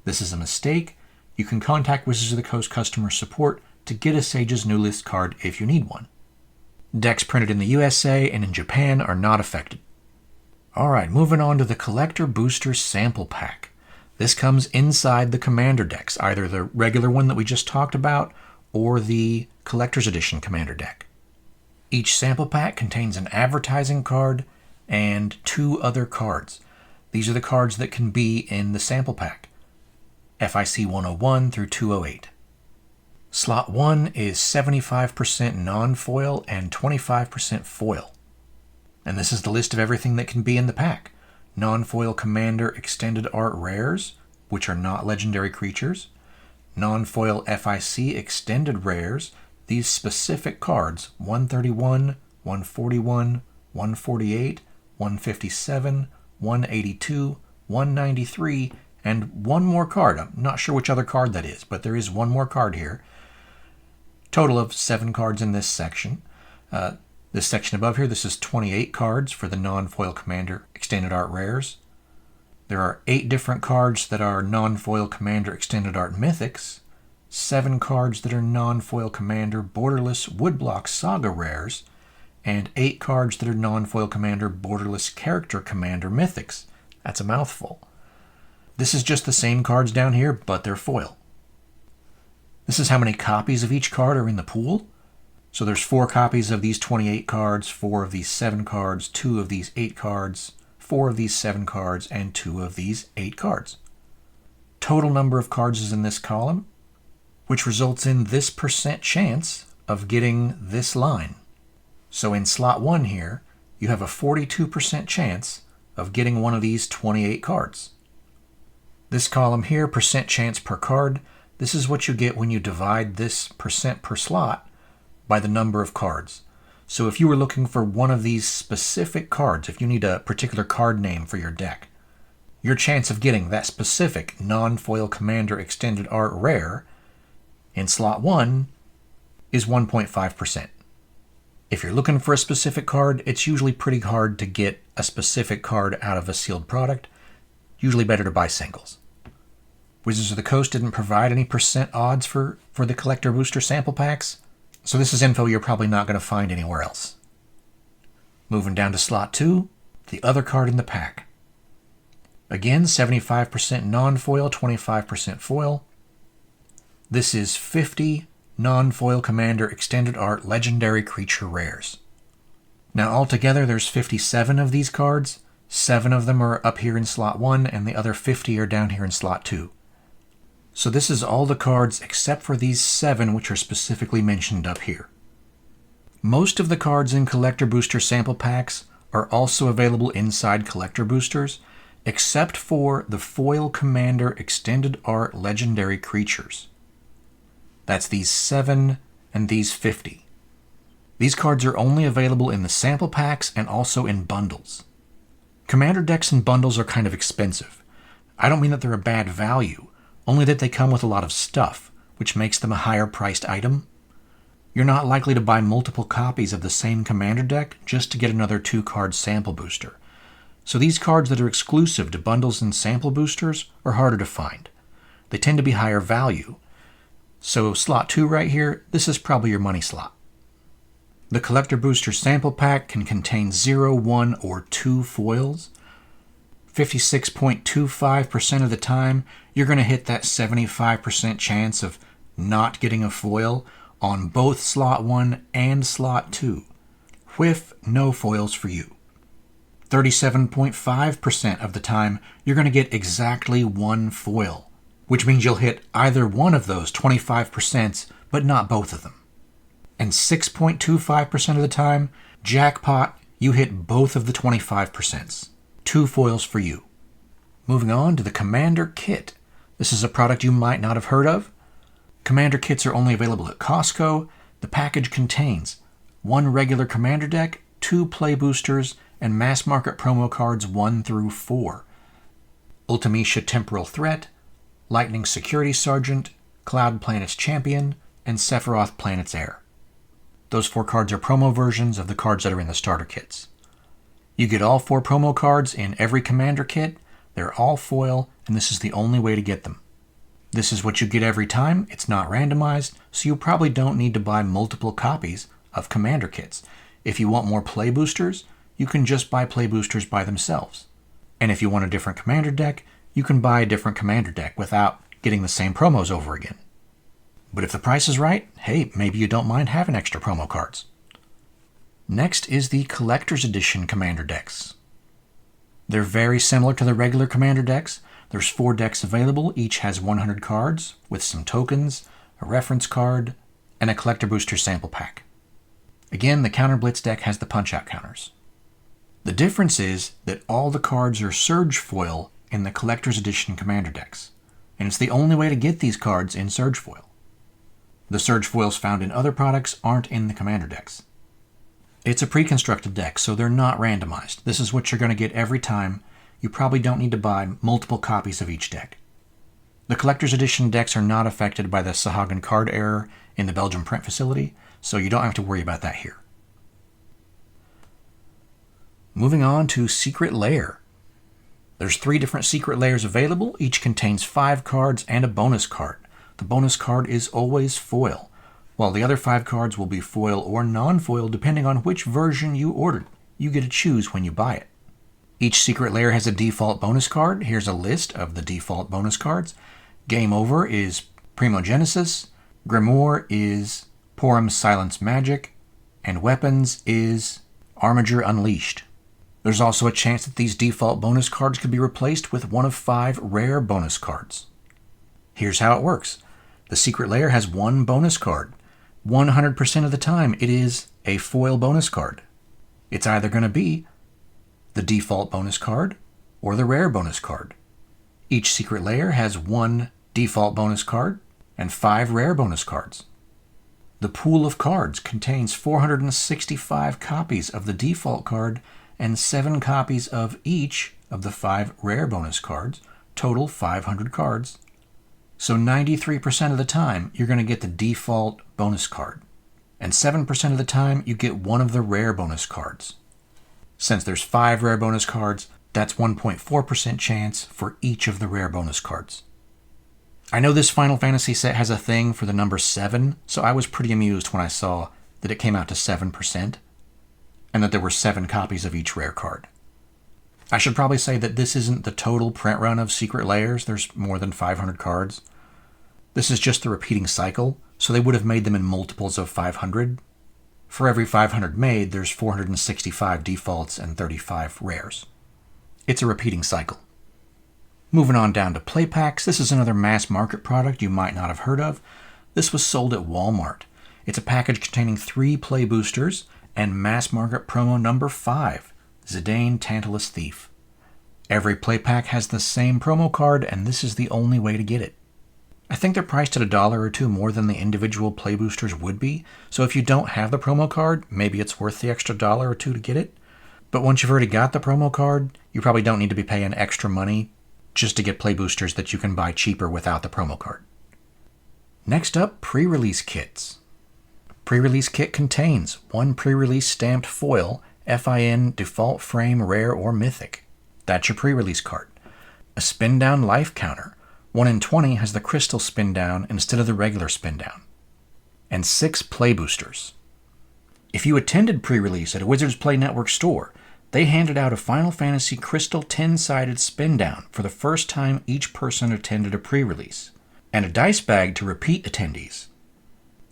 This is a mistake. You can contact Wizards of the Coast customer support to get a Sage's New List card if you need one. Decks printed in the USA and in Japan are not affected. Alright, moving on to the Collector Booster Sample Pack. This comes inside the Commander decks, either the regular one that we just talked about or the Collector's Edition Commander deck. Each sample pack contains an advertising card and 2 other cards. These are the cards that can be in the sample pack. FIC 101 through 208. Slot 1 is 75% non-foil and 25% foil. And this is the list of everything that can be in the pack. Non-foil Commander Extended Art Rares, which are not legendary creatures. Non-foil FIC Extended Rares, these specific cards, 131, 141, 148, 157, 182, 193, and one more card. I'm not sure which other card that is, but there is one more card here. Total of 7 cards in this section. This section above here, this is 28 cards for the non-foil Commander Extended Art Rares. There are 8 different cards that are non-foil Commander Extended Art Mythics, 7 cards that are non-foil Commander Borderless Woodblock Saga Rares, and 8 cards that are non-foil Commander Borderless Character Commander Mythics. That's a mouthful. This is just the same cards down here, but they're foil. This is how many copies of each card are in the pool. So there's 4 copies of these 28 cards, 4 of these 7 cards, 2 of these 8 cards, 4 of these 7 cards, and 2 of these 8 cards. Total number of cards is in this column, which results in this percent chance of getting this line. So in slot 1 here, you have a 42% chance of getting one of these 28 cards. This column here, percent chance per card, this is what you get when you divide this percent per slot by the number of cards. So if you were looking for one of these specific cards, if you need a particular card name for your deck, your chance of getting that specific non-foil Commander Extended Art Rare in slot 1 is 1.5%. If you're looking for a specific card, it's usually pretty hard to get a specific card out of a sealed product. Usually better to buy singles. Wizards of the Coast didn't provide any percent odds for the Collector Booster sample packs, so this is info you're probably not going to find anywhere else. Moving down to slot 2, the other card in the pack. Again, 75% non-foil, 25% foil. This is 50 non-foil Commander Extended Art Legendary Creature Rares. Now altogether there's 57 of these cards. 7 of them are up here in slot 1, and the other 50 are down here in slot 2. So this is all the cards except for these 7 which are specifically mentioned up here. Most of the cards in Collector Booster sample packs are also available inside Collector Boosters, except for the Foil Commander Extended Art Legendary Creatures. That's these 7 and these 50. These cards are only available in the sample packs and also in bundles. Commander decks and bundles are kind of expensive. I don't mean that they're a bad value, only that they come with a lot of stuff, which makes them a higher priced item. You're not likely to buy multiple copies of the same Commander deck just to get another 2-card sample booster. So these cards that are exclusive to bundles and sample boosters are harder to find. They tend to be higher value. So slot 2 right here, this is probably your money slot. The Collector Booster sample pack can contain 0, 1, or 2 foils. 56.25% of the time, you're going to hit that 75% chance of not getting a foil on both slot 1 and slot 2. Whiff, no foils for you. 37.5% of the time, you're going to get exactly 1 foil, which means you'll hit either one of those 25%, but not both of them. And 6.25% of the time, jackpot, you hit both of the 25%. 2 foils for you. Moving on to the Commander Kit. This is a product you might not have heard of. Commander Kits are only available at Costco. The package contains 1 regular Commander deck, 2 play boosters, and mass market promo cards 1 through 4. Ultimecia Temporal Threat, Lightning Security Sergeant, Cloud Planet's Champion, and Sephiroth Planet's Heir. Those 4 cards are promo versions of the cards that are in the starter kits. You get all 4 promo cards in every Commander kit. They're all foil, and this is the only way to get them. This is what you get every time. It's not randomized, so you probably don't need to buy multiple copies of commander kits. If you want more play boosters, you can just buy play boosters by themselves. And if you want a different commander deck, you can buy a different commander deck without getting the same promos over again. But if the price is right, hey, maybe you don't mind having extra promo cards. Next is the Collector's Edition commander decks. They're very similar to the regular commander decks. There's 4 decks available, each has 100 cards, with some tokens, a reference card, and a collector booster sample pack. Again, the Counter Blitz deck has the punch-out counters. The difference is that all the cards are Surge Foil in the Collector's Edition commander decks, and it's the only way to get these cards in Surge Foil. The Surge Foils found in other products aren't in the commander decks. It's a pre-constructed deck, so they're not randomized. This is what you're going to get every time. You probably don't need to buy multiple copies of each deck. The Collector's Edition decks are not affected by the Sahagan card error in the Belgium print facility, so you don't have to worry about that here. Moving on to Secret Lair. There's 3 different Secret Lairs available. Each contains 5 cards and a bonus card. The bonus card is always foil, while the other 5 cards will be foil or non-foil depending on which version you ordered. You get to choose when you buy it. Each Secret Lair has a default bonus card. Here's a list of the default bonus cards. Game Over is Primogenesis, Grimoire is Porum's Silence Magic, and Weapons is Armiger Unleashed. There's also a chance that these default bonus cards could be replaced with one of 5 rare bonus cards. Here's how it works. The Secret Lair has 1 bonus card. 100% of the time, it is a foil bonus card. It's either going to be the default bonus card or the rare bonus card. Each Secret Lair has 1 default bonus card and 5 rare bonus cards. The pool of cards contains 465 copies of the default card and 7 copies of each of the 5 rare bonus cards, total 500 cards. So 93% of the time, you're going to get the default bonus card. And 7% of the time, you get one of the rare bonus cards. Since there's 5 rare bonus cards, that's 1.4% chance for each of the rare bonus cards. I know this Final Fantasy set has a thing for the number 7, so I was pretty amused when I saw that it came out to 7%, and that there were 7 copies of each rare card. I should probably say that this isn't the total print run of Secret Lairs. There's more than 500 cards. This is just the repeating cycle, so they would have made them in multiples of 500. For every 500 made, there's 465 defaults and 35 rares. It's a repeating cycle. Moving on down to play packs, this is another mass market product you might not have heard of. This was sold at Walmart. It's a package containing 3 play boosters and mass market promo number 5, Zidane Tantalus Thief. Every play pack has the same promo card, and this is the only way to get it. I think they're priced at $1 or $2 more than the individual play boosters would be, so if you don't have the promo card, maybe it's worth the extra $1 or $2 to get it. But once you've already got the promo card, you probably don't need to be paying extra money just to get play boosters that you can buy cheaper without the promo card. Next up, pre-release kits. Pre-release kit contains 1 pre-release stamped foil, FIN, default frame, rare, or mythic. That's your pre-release card. A Spindown life counter. 1 in 20 has the crystal Spindown instead of the regular Spindown. And 6 play boosters. If you attended pre-release at a Wizards Play Network store, they handed out a Final Fantasy Crystal 10-sided Spindown for the first time each person attended a pre-release, and a dice bag to repeat attendees.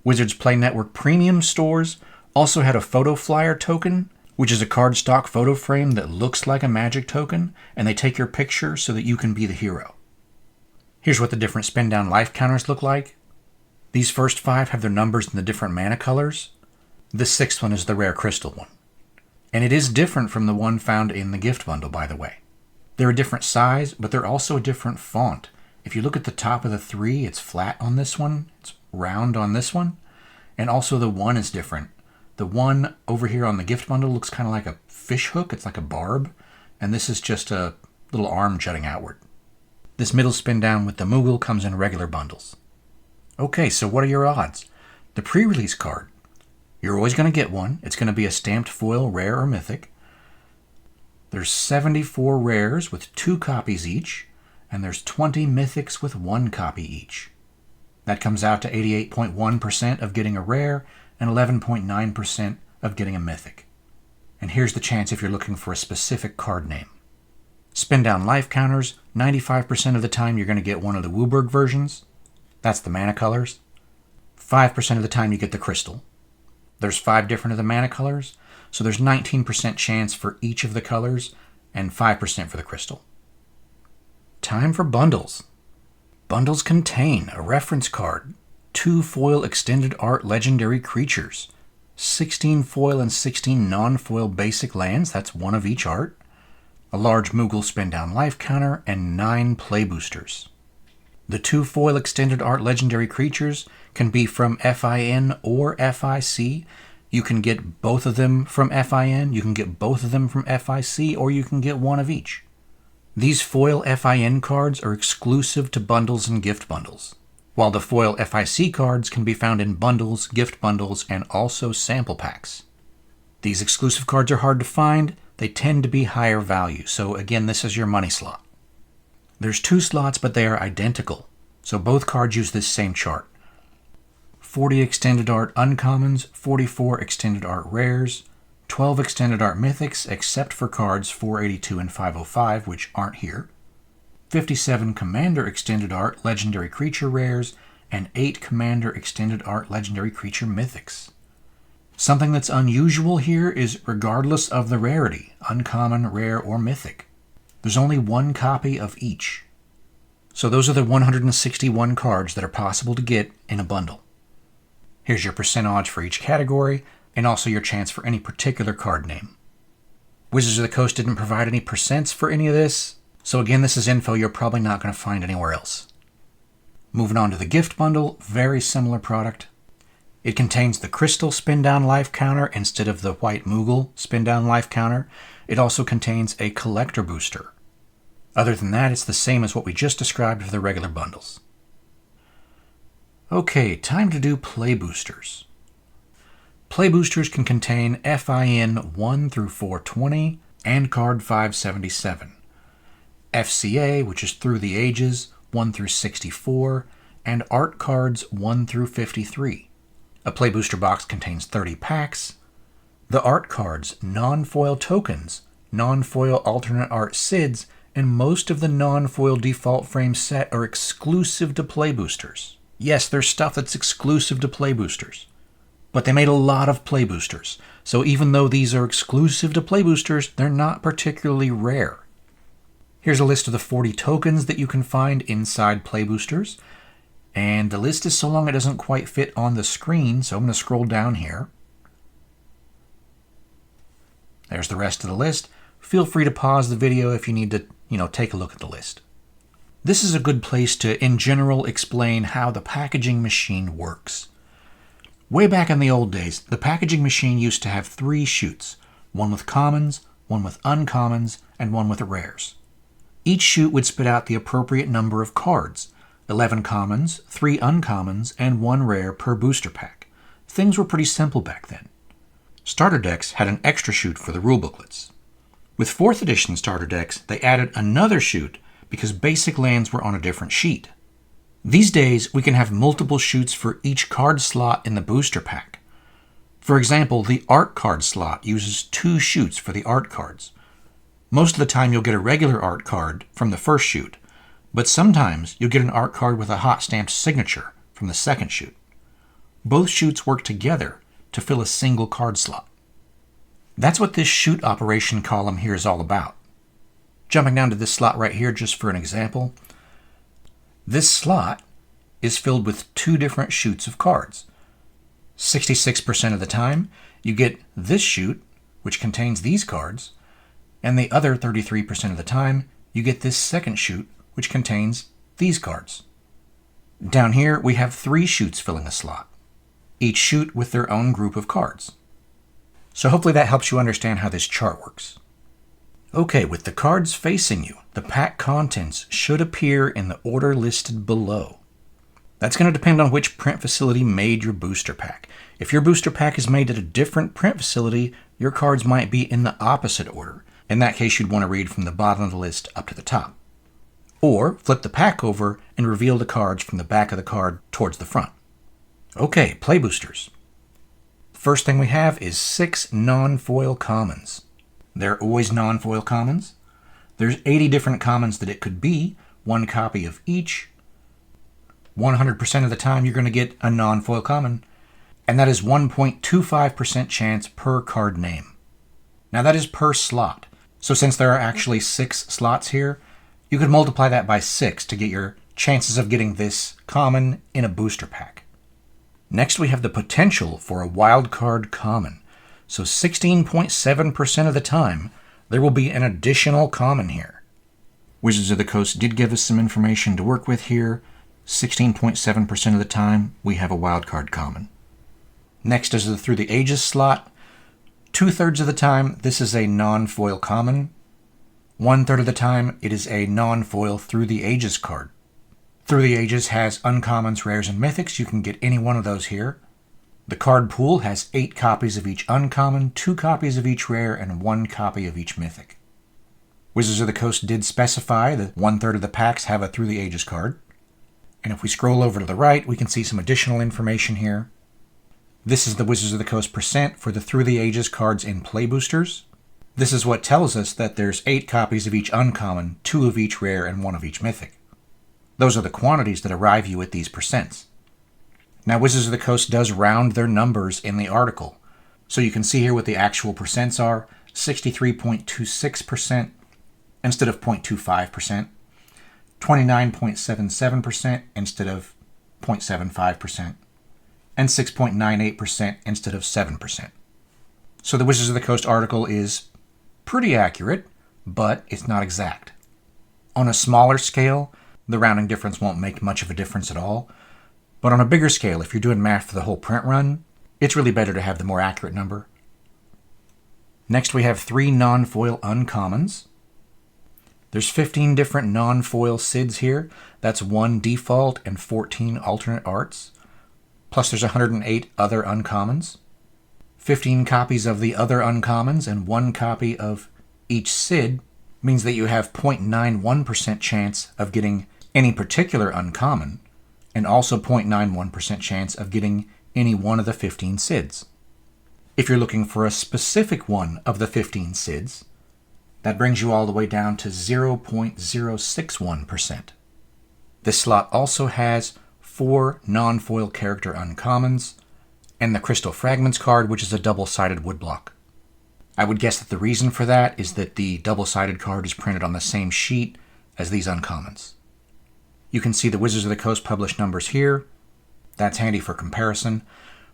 Wizards Play Network premium stores also had a photo flyer token, which is a cardstock photo frame that looks like a magic token, and they take your picture so that you can be the hero. Here's what the different Spindown life counters look like. These first 5 have their numbers in the different mana colors. This 6th one is the rare crystal one. And it is different from the one found in the gift bundle, by the way. They're a different size, but they're also a different font. If you look at the top of the 3, it's flat on this one, it's round on this one, and also the 1 is different. The 1 over here on the gift bundle looks kind of like a fish hook, it's like a barb, and this is just a little arm jutting outward. This middle Spindown with the Moogle comes in regular bundles. Okay, so what are your odds? The pre-release card. You're always going to get one. It's going to be a stamped foil, rare, or mythic. There's 74 rares with 2 copies each, and there's 20 mythics with 1 copy each. That comes out to 88.1% of getting a rare and 11.9% of getting a mythic. And here's the chance if you're looking for a specific card name. Spindown life counters, 95% of the time you're going to get one of the Wooburg versions. That's the mana colors. 5% of the time you get the crystal. There's 5 different of the mana colors, so there's 19% chance for each of the colors and 5% for the crystal. Time for bundles. Bundles contain a reference card, 2 foil extended art legendary creatures, 16 foil and 16 non-foil basic lands, that's 1 of each art, a large Moogle Spindown life counter, and 9 play boosters. The 2 foil extended art legendary creatures can be from FIN or FIC. You can get both of them from FIN, you can get both of them from FIC, or you can get 1 of each. These foil FIN cards are exclusive to bundles and gift bundles, while the foil FIC cards can be found in bundles, gift bundles, and also sample packs. These exclusive cards are hard to find. They tend to be higher value, so again, this is your money slot. There's 2 slots, but they are identical, so both cards use this same chart. 40 extended art uncommons, 44 extended art rares, 12 extended art mythics except for cards 482 and 505, which aren't here, 57 commander extended art legendary creature rares, and 8 commander extended art legendary creature mythics. Something that's unusual here is regardless of the rarity, uncommon, rare, or mythic, there's only 1 copy of each. So those are the 161 cards that are possible to get in a bundle. Here's your percent odds for each category, and also your chance for any particular card name. Wizards of the Coast didn't provide any percents for any of this, so again, this is info you're probably not going to find anywhere else. Moving on to the gift bundle, very similar product. It contains the Crystal Spindown life counter instead of the White Moogle Spindown life counter. It also contains a collector booster. Other than that, it's the same as what we just described for the regular bundles. Okay, time to do play boosters. Play boosters can contain FIN 1 through 420 and card 577. FCA, which is through the ages, 1 through 64, and art cards 1 through 53. A play booster box contains 30 packs. The art cards, non-foil tokens, non-foil alternate art Cids, and most of the non-foil default frame set are exclusive to play boosters. Yes, there's stuff that's exclusive to play boosters, but they made a lot of play boosters, so even though these are exclusive to play boosters, they're not particularly rare. Here's a list of the 40 tokens that you can find inside play boosters, and the list is so long it doesn't quite fit on the screen, so I'm going to scroll down here. There's the rest of the list. Feel free to pause the video if you need to, take a look at the list. This is a good place to, in general, explain how the packaging machine works. Way back in the old days, the packaging machine used to have 3 chutes, one with commons, one with uncommons, and one with rares. Each chute would spit out the appropriate number of cards, 11 commons, 3 uncommons, and 1 rare per booster pack. Things were pretty simple back then. Starter decks had an extra chute for the rule booklets. With 4th edition starter decks, they added another chute because basic lands were on a different sheet. These days, we can have multiple chutes for each card slot in the booster pack. For example, the art card slot uses 2 chutes for the art cards. Most of the time you'll get a regular art card from the first chute, but sometimes you'll get an art card with a hot stamped signature from the second chute. Both chutes work together to fill a single card slot. That's what this chute operation column here is all about. Jumping down to this slot right here just for an example. This slot is filled with 2 different chutes of cards. 66% of the time, you get this chute, which contains these cards, and the other 33% of the time, you get this second chute, which contains these cards. Down here, we have 3 chutes filling a slot, each chute with their own group of cards. So hopefully that helps you understand how this chart works. Okay, with the cards facing you, the pack contents should appear in the order listed below. That's going to depend on which print facility made your booster pack. If your booster pack is made at a different print facility, your cards might be in the opposite order. In that case, you'd want to read from the bottom of the list up to the top. Or flip the pack over and reveal the cards from the back of the card towards the front. Okay, play boosters. First thing we have is 6 non-foil commons. They're always non-foil commons. There's 80 different commons that it could be, 1 copy of each. 100% of the time you're going to get a non-foil common, and that is 1.25% chance per card name. Now that is per slot, so since there are actually 6 slots here, you could multiply that by 6 to get your chances of getting this common in a booster pack. Next we have the potential for a wild card common, so 16.7% of the time there will be an additional common here. Wizards of the Coast did give us some information to work with here. 16.7% of the time we have a wild card common. Next is the Through the Ages slot. 2/3 of the time this is a non-foil common. 1/3 of the time it is a non-foil Through the Ages card. Through the Ages has uncommons, rares, and mythics. You can get any one of those here. The card pool has 8 copies of each uncommon, 2 copies of each rare, and 1 copy of each mythic. Wizards of the Coast did specify that 1/3 of the packs have a Through the Ages card. And if we scroll over to the right, we can see some additional information here. This is the Wizards of the Coast % for the Through the Ages cards in play boosters. This is what tells us that there's 8 copies of each uncommon, 2 of each rare, and 1 of each mythic. Those are the quantities that arrive you at these percents. Now, Wizards of the Coast does round their numbers in the article. So you can see here what the actual percents are, 63.26% instead of 0.25%, 29.77% instead of 0.75%, and 6.98% instead of 7%. So the Wizards of the Coast article is pretty accurate, but it's not exact. On a smaller scale, the rounding difference won't make much of a difference at all. But on a bigger scale, if you're doing math for the whole print run, it's really better to have the more accurate number. Next we have 3 non-foil uncommons. There's 15 different non-foil Cids here. That's 1 default and 14 alternate arts. Plus there's 108 other uncommons. 15 copies of the other uncommons and 1 copy of each Cid means that you have 0.91% chance of getting any particular uncommon, and also 0.91% chance of getting any one of the 15 Cids. If you're looking for a specific one of the 15 Cids, that brings you all the way down to 0.061%. This slot also has 4 non-foil character uncommons, and the Crystal Fragments card, which is a double-sided woodblock. I would guess that the reason for that is that the double-sided card is printed on the same sheet as these uncommons. You can see the Wizards of the Coast published numbers here. That's handy for comparison.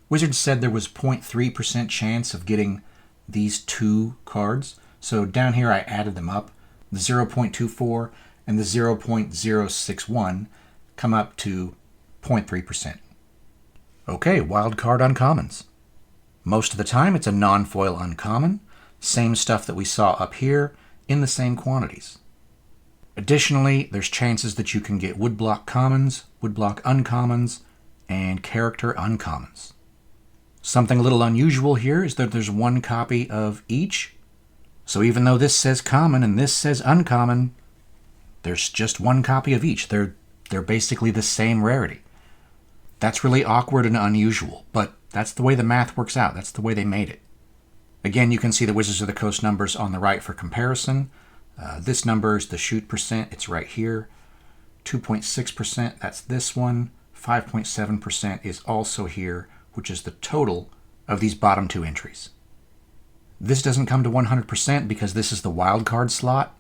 Wizards said there was 0.3% chance of getting these 2 cards. So down here I added them up. The 0.24 and the 0.061 come up to 0.3%. Okay, wild card uncommons. Most of the time it's a non-foil uncommon. Same stuff that we saw up here in the same quantities. Additionally, there's chances that you can get Woodblock commons, Woodblock uncommons, and character uncommons. Something a little unusual here is that there's 1 copy of each. So even though this says common and this says uncommon, there's just 1 copy of each. They're basically the same rarity. That's really awkward and unusual, but that's the way the math works out. That's the way they made it. Again, you can see the Wizards of the Coast numbers on the right for comparison. This number is the shoot %. It's right here. 2.6%, that's this one. 5.7% is also here, which is the total of these bottom 2 entries. This doesn't come to 100% because this is the wildcard slot,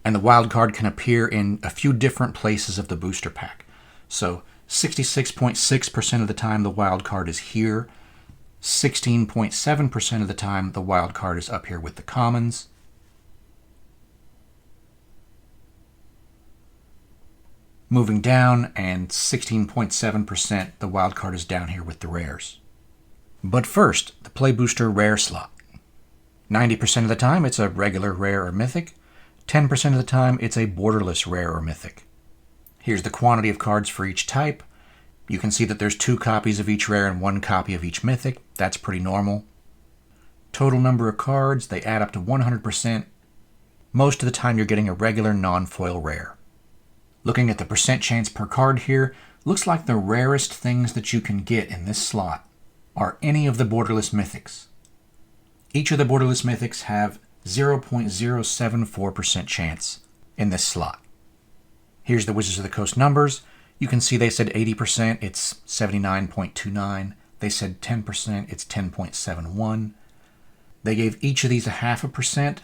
and the wildcard can appear in a few different places of the booster pack. So 66.6% of the time the wildcard is here. 16.7% of the time the wildcard is up here with the commons. Moving down, and 16.7% the wildcard is down here with the rares. But first, the Play Booster rare slot. 90% of the time it's a regular rare or mythic. 10% of the time it's a borderless rare or mythic. Here's the quantity of cards for each type. You can see that there's 2 copies of each rare and 1 copy of each mythic. That's pretty normal. Total number of cards, they add up to 100%. Most of the time you're getting a regular non-foil rare. Looking at the percent chance per card here, looks like the rarest things that you can get in this slot are any of the Borderless Mythics. Each of the Borderless Mythics have 0.074% chance in this slot. Here's the Wizards of the Coast numbers. You can see they said 80%, it's 79.29. They said 10%, it's 10.71. They gave each of these a 0.5%,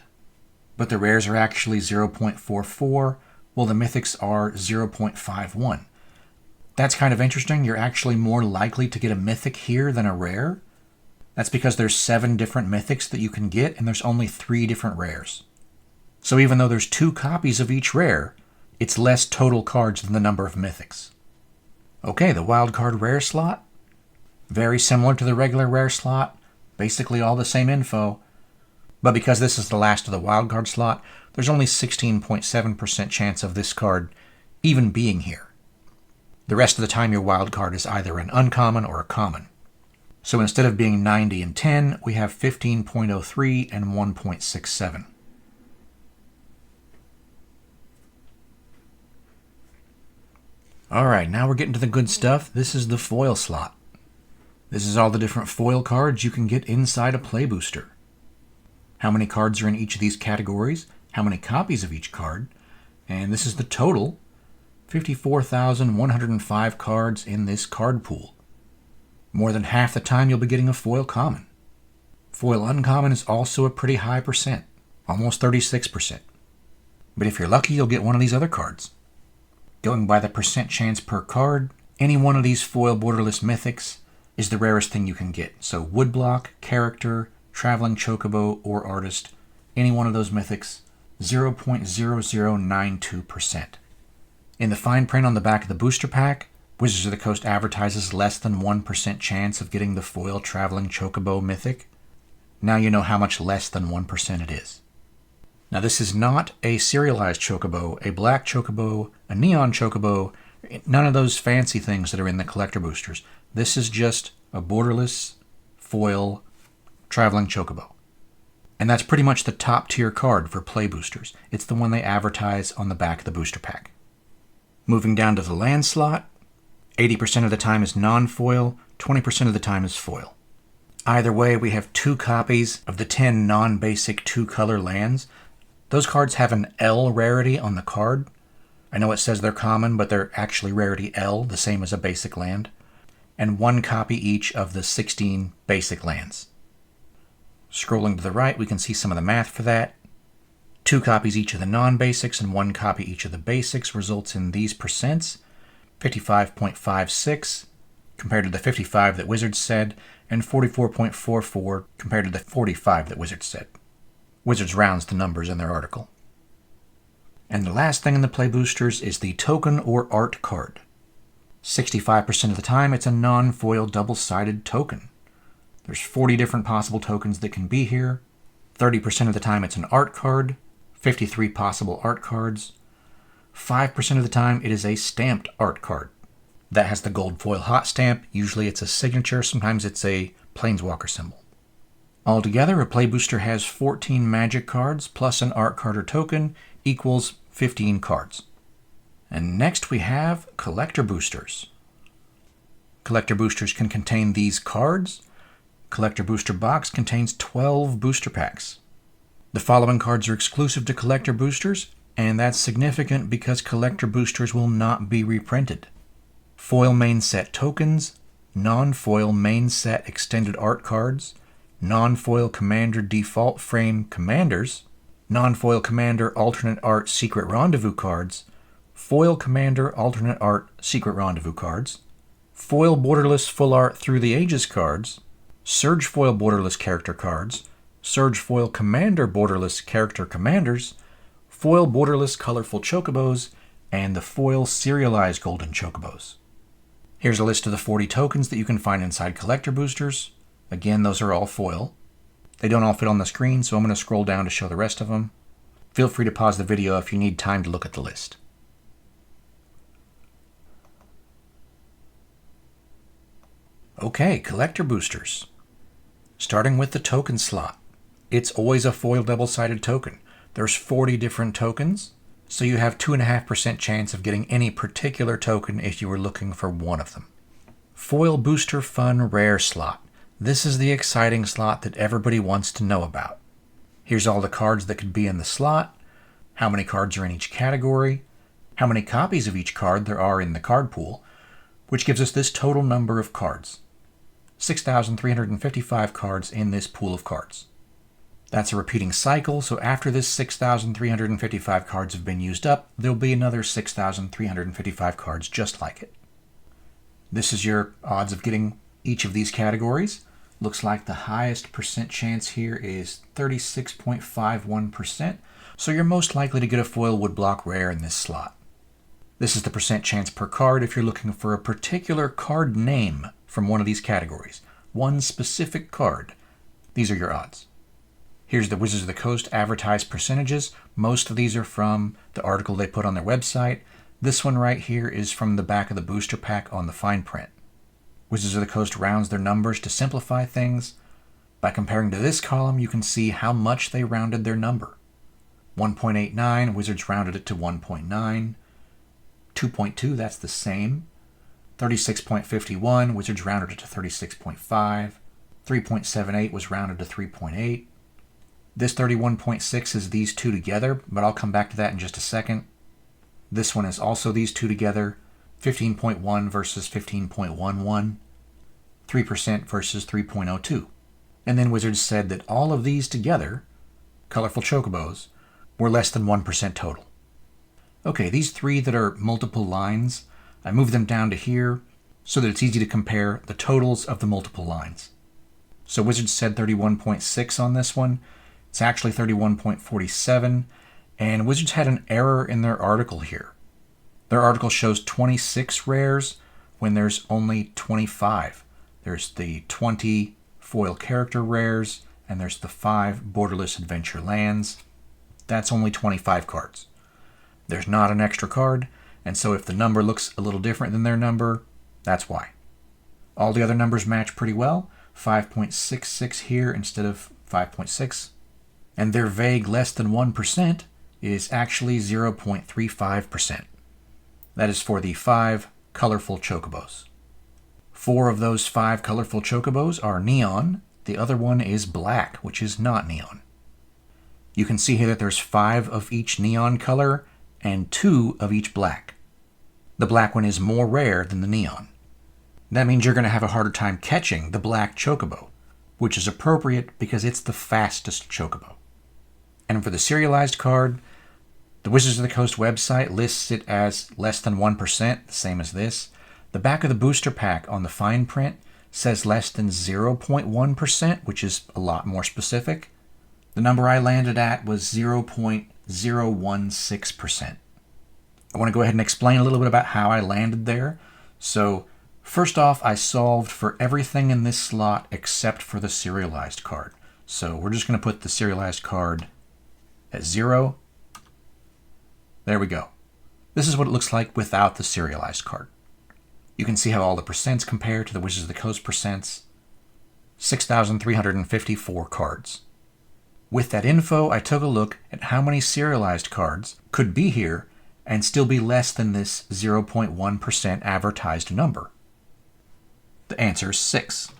but the rares are actually 0.44, while the mythics are 0.51. That's kind of interesting. You're actually more likely to get a mythic here than a rare. That's because there's 7 different mythics that you can get, and there's only 3 different rares. So even though there's 2 copies of each rare, it's less total cards than the number of mythics. Okay, the wildcard rare slot. Very similar to the regular rare slot. Basically all the same info. But because this is the last of the wildcard slot, there's only 16.7% chance of this card even being here. The rest of the time your wildcard is either an uncommon or a common. So instead of being 90 and 10, we have 15.03 and 1.67. Alright, now we're getting to the good stuff. This is the foil slot. This is all the different foil cards you can get inside a play booster. How many cards are in each of these categories, how many copies of each card, and this is the total, 54,105 cards in this card pool. More than half the time you'll be getting a foil common. Foil uncommon is also a pretty high percent, almost 36%. But if you're lucky, you'll get one of these other cards. Going by the percent chance per card, any one of these foil Borderless Mythics is the rarest thing you can get. So Woodblock, Character, Traveling Chocobo, or Artist, any one of those Mythics, 0.0092%. In the fine print on the back of the booster pack, Wizards of the Coast advertises less than 1% chance of getting the foil Traveling Chocobo Mythic. Now you know how much less than 1% it is. Now this is not a serialized Chocobo, a black Chocobo, a neon Chocobo, none of those fancy things that are in the collector boosters. This is just a Borderless foil Traveling Chocobo. And that's pretty much the top tier card for play boosters. It's the one they advertise on the back of the booster pack. Moving down to the land slot, 80% of the time is non-foil, 20% of the time is foil. Either way, we have 2 copies of the 10 non-basic 2-color lands. Those cards have an L rarity on the card. I know it says they're common, but they're actually rarity L, the same as a basic land. And 1 copy each of the 16 basic lands. Scrolling to the right, we can see some of the math for that. 2 copies each of the non-basics and 1 copy each of the basics results in these percents. 55.56 compared to the 55 that Wizards said, and 44.44 compared to the 45 that Wizards said. Wizards rounds the numbers in their article. And the last thing in the play boosters is the token or art card. 65% of the time it's a non-foil double-sided token. There's 40 different possible tokens that can be here. 30% of the time it's an art card, 53 possible art cards. 5% of the time it is a stamped art card. That has the gold foil hot stamp. Usually it's a signature, sometimes it's a planeswalker symbol. Altogether, a play booster has 14 magic cards plus an art card or token equals 15 cards. And next we have collector boosters. Collector boosters can contain these cards. Collector booster box contains 12 booster packs. The following cards are exclusive to collector boosters, and that's significant because collector boosters will not be reprinted. Foil main set tokens, non-foil main set extended art cards, non-foil commander default frame commanders, non-foil commander alternate art secret rendezvous cards, foil commander alternate art secret rendezvous cards, foil borderless full art through the ages cards, surge foil borderless character cards, surge foil commander borderless character commanders, foil borderless colorful chocobos, and the foil serialized golden chocobos. Here's a list of the 40 tokens that you can find inside collector boosters. Again, those are all foil. They don't all fit on the screen, so I'm going to scroll down to show the rest of them. Feel free to pause the video if you need time to look at the list. Okay, collector boosters. Starting with the token slot. It's always a foil double-sided token. There's 40 different tokens. So you have 2.5% chance of getting any particular token if you were looking for one of them. Foil Booster Fun Rare slot. This is the exciting slot that everybody wants to know about. Here's all the cards that could be in the slot, how many cards are in each category, how many copies of each card there are in the card pool, which gives us this total number of cards. 6,355 cards in this pool of cards. That's a repeating cycle, so after this 6,355 cards have been used up, there'll be another 6,355 cards just like it. This is your odds of getting each of these categories. Looks like the highest percent chance here is 36.51%, so you're most likely to get a foil Woodblock rare in this slot. This is the percent chance per card if you're looking for a particular card name from one of these categories. One specific card. These are your odds. Here's the Wizards of the Coast advertised percentages. Most of these are from the article they put on their website. This one right here is from the back of the booster pack on the fine print. Wizards of the Coast rounds their numbers to simplify things. By comparing to this column, you can see how much they rounded their number. 1.89, Wizards rounded it to 1.9. 2.2, that's the same. 36.51, Wizards rounded it to 36.5. 3.78 was rounded to 3.8. This 31.6 is these two together, but I'll come back to that in just a second. This one is also these two together, 15.1 versus 15.11, 3% versus 3.02. And then Wizards said that all of these together, colorful chocobos, were less than 1% total. Okay, these three that are multiple lines, I moved them down to here so that it's easy to compare the totals of the multiple lines. So Wizards said 31.6 on this one. It's actually 31.47, and Wizards had an error in their article here. Their article shows 26 rares when there's only 25. There's the 20 foil character rares, and there's the 5 Borderless Adventure lands. That's only 25 cards. There's not an extra card, and so if the number looks a little different than their number, that's why. All the other numbers match pretty well. 5.66 here instead of 5.6. And their vague less than 1% is actually 0.35%. That is for the 5 colorful chocobos. 4 of those 5 colorful chocobos are neon. The other one is black, which is not neon. You can see here that there's 5 of each neon color and 2 of each black. The black one is more rare than the neon. That means you're going to have a harder time catching the black chocobo, which is appropriate because it's the fastest chocobo. And for the serialized card, the Wizards of the Coast website lists it as less than 1%, the same as this. The back of the booster pack on the fine print says less than 0.1%, which is a lot more specific. The number I landed at was 0.016%. I want to go ahead and explain a little bit about how I landed there. So, first off, I solved for everything in this slot except for the serialized card. So we're just going to put the serialized card at 0. There we go. This is what it looks like without the serialized card. You can see how all the percents compare to the Wizards of the Coast percents. 6,354 cards. With that info, I took a look at how many serialized cards could be here and still be less than this 0.1% advertised number. The answer is 6.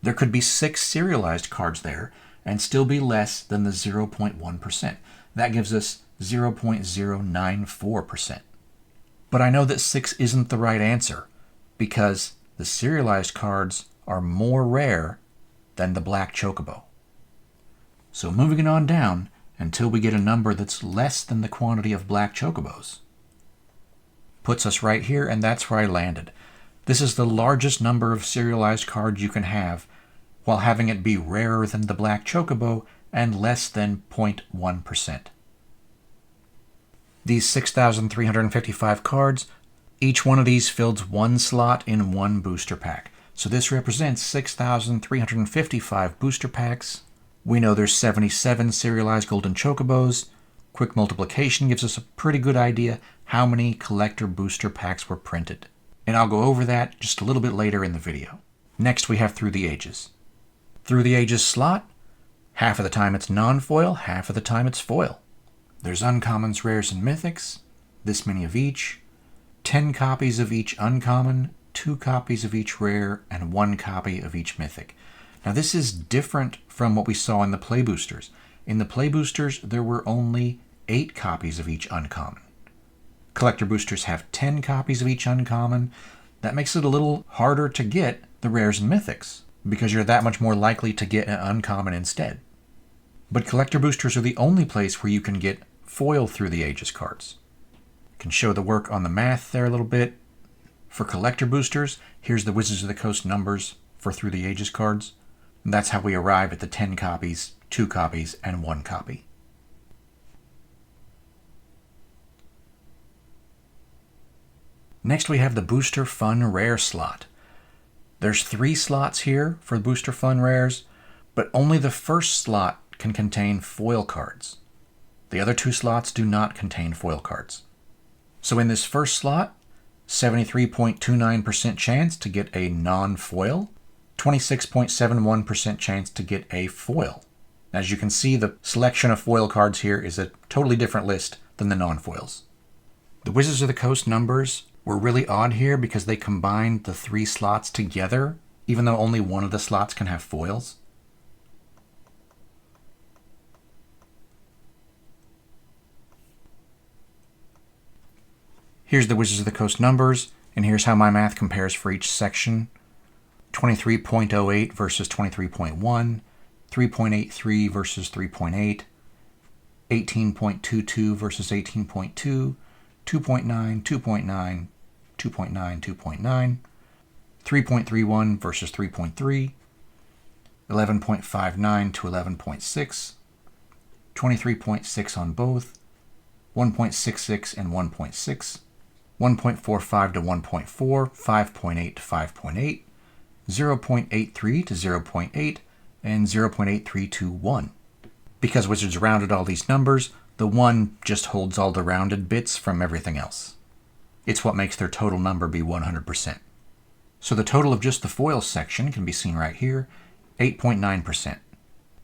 There could be 6 serialized cards there and still be less than the 0.1%. That gives us 0.094%. But I know that 6 isn't the right answer because the serialized cards are more rare than the black chocobo. So moving it on down until we get a number that's less than the quantity of black chocobos. Puts us right here, and that's where I landed. This is the largest number of serialized cards you can have while having it be rarer than the black chocobo and less than 0.1%. These 6,355 cards, each one of these fills one slot in one booster pack. So this represents 6,355 booster packs. We know there's 77 serialized golden chocobos. Quick multiplication gives us a pretty good idea how many collector booster packs were printed. And I'll go over that just a little bit later in the video. Next we have Through the Ages. Through the Ages slot, half of the time it's non-foil, half of the time it's foil. There's uncommons, rares, and mythics, this many of each, 10 copies of each uncommon, 2 copies of each rare, and 1 copy of each mythic. Now this is different from what we saw in the play boosters. In the play boosters, there were only 8 copies of each uncommon. Collector boosters have 10 copies of each uncommon. That makes it a little harder to get the rares and mythics, because you're that much more likely to get an uncommon instead. But collector boosters are the only place where you can get foil through the Ages cards. I can show the work on the math there a little bit. For collector boosters, here's the Wizards of the Coast numbers for Through the Ages cards. And that's how we arrive at the 10 copies, 2 copies, and 1 copy. Next we have the Booster Fun Rare slot. There's 3 slots here for Booster Fun Rares, but only the first slot can contain foil cards. The other 2 slots do not contain foil cards. So in this first slot, 73.29% chance to get a non-foil, 26.71% chance to get a foil. As you can see, the selection of foil cards here is a totally different list than the non-foils. The Wizards of the Coast numbers were really odd here because they combined the 3 slots together, even though only one of the slots can have foils. Here's the Wizards of the Coast numbers, and here's how my math compares for each section. 23.08 versus 23.1, 3.83 versus 3.8, 18.22 versus 18.2, 2.9, 2.9, 2.9, 2.9, 3.31 versus 3.3, 11.59 to 11.6, 23.6 on both, 1.66 and 1.6, 1.45 to 1.4, 5.8 to 5.8, 0.83 to 0.8, and 0.83 to 1. Because Wizards rounded all these numbers, the 1 just holds all the rounded bits from everything else. It's what makes their total number be 100%. So the total of just the foil section can be seen right here, 8.9%.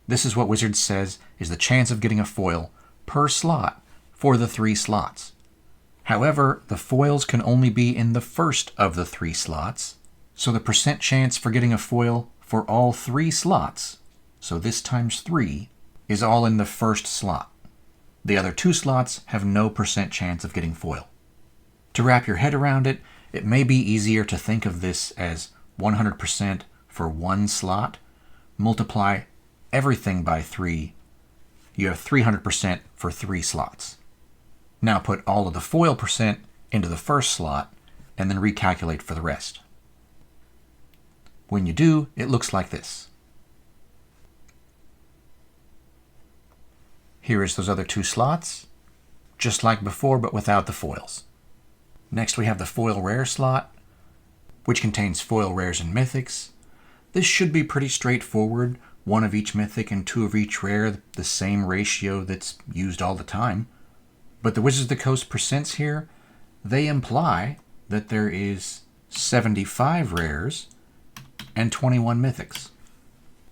This is what Wizards says is the chance of getting a foil per slot for the 3 slots. However, the foils can only be in the first of the 3 slots, so the percent chance for getting a foil for all 3 slots, so this times 3, is all in the first slot. The other 2 slots have no percent chance of getting foil. To wrap your head around it, it may be easier to think of this as 100% for 1 slot. Multiply everything by 3. You have 300% for 3 slots. Now put all of the foil percent into the first slot and then recalculate for the rest. When you do, it looks like this. Here is those other 2 slots, just like before but without the foils. Next we have the foil rare slot, which contains foil rares and mythics. This should be pretty straightforward, 1 of each mythic and 2 of each rare, the same ratio that's used all the time. But the Wizards of the Coast percents here, they imply that there is 75 rares and 21 mythics.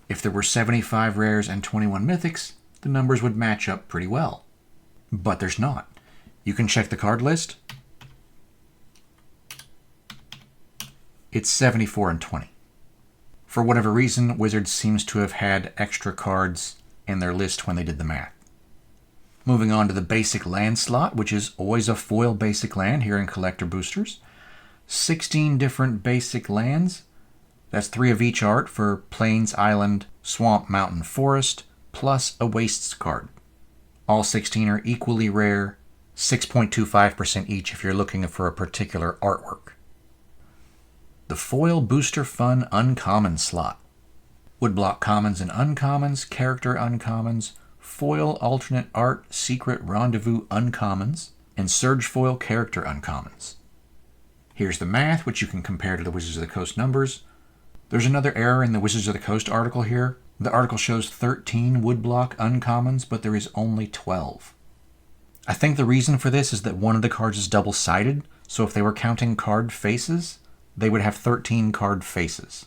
If there were 75 rares and 21 mythics, the numbers would match up pretty well. But there's not. You can check the card list. It's 74 and 20. For whatever reason, Wizards seems to have had extra cards in their list when they did the math. Moving on to the basic land slot, which is always a foil basic land here in Collector Boosters. 16 different basic lands. That's 3 of each art for Plains, Island, Swamp, Mountain, Forest, plus a Wastes card. All 16 are equally rare, 6.25% each if you're looking for a particular artwork. The Foil Booster Fun Uncommon slot. Woodblock commons and uncommons, character uncommons, foil alternate art secret rendezvous uncommons, and surge foil character uncommons. Here's the math, which you can compare to the Wizards of the Coast numbers. There's another error in the Wizards of the Coast article here. The article shows 13 woodblock uncommons, but there is only 12. I think the reason for this is that one of the cards is double-sided, so if they were counting card faces, they would have 13 card faces.